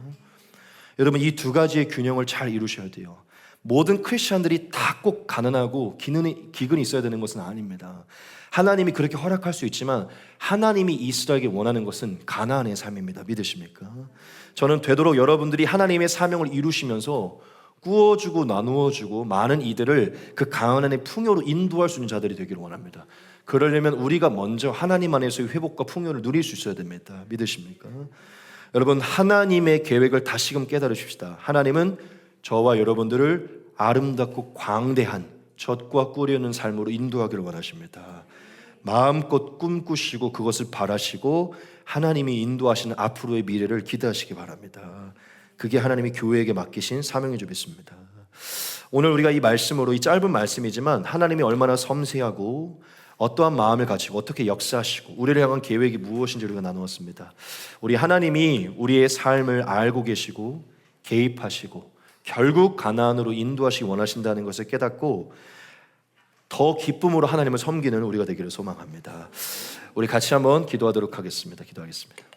여러분, 이 두 가지의 균형을 잘 이루셔야 돼요. 모든 크리스찬들이 다 꼭 가난하고 기근이 있어야 되는 것은 아닙니다. 하나님이 그렇게 허락할 수 있지만 하나님이 이스라엘에게 원하는 것은 가나안의 삶입니다. 믿으십니까? 저는 되도록 여러분들이 하나님의 사명을 이루시면서 구워주고 나누어주고 많은 이들을 그 가나안의 풍요로 인도할 수 있는 자들이 되기를 원합니다. 그러려면 우리가 먼저 하나님 안에서의 회복과 풍요를 누릴 수 있어야 됩니다. 믿으십니까? 여러분, 하나님의 계획을 다시금 깨달아 줍시다. 하나님은 저와 여러분들을 아름답고 광대한 젖과 꿀이 있는 삶으로 인도하기를 원하십니다. 마음껏 꿈꾸시고 그것을 바라시고 하나님이 인도하시는 앞으로의 미래를 기대하시기 바랍니다. 그게 하나님이 교회에게 맡기신 사명인 줄 믿습니다. 오늘 우리가 이 말씀으로, 이 짧은 말씀이지만 하나님이 얼마나 섬세하고 어떠한 마음을 가지고 어떻게 역사하시고 우리를 향한 계획이 무엇인지 우리가 나누었습니다. 우리 하나님이 우리의 삶을 알고 계시고 개입하시고 결국 가나안으로 인도하시기 원하신다는 것을 깨닫고 더 기쁨으로 하나님을 섬기는 우리가 되기를 소망합니다. 우리 같이 한번 기도하도록 하겠습니다. 기도하겠습니다.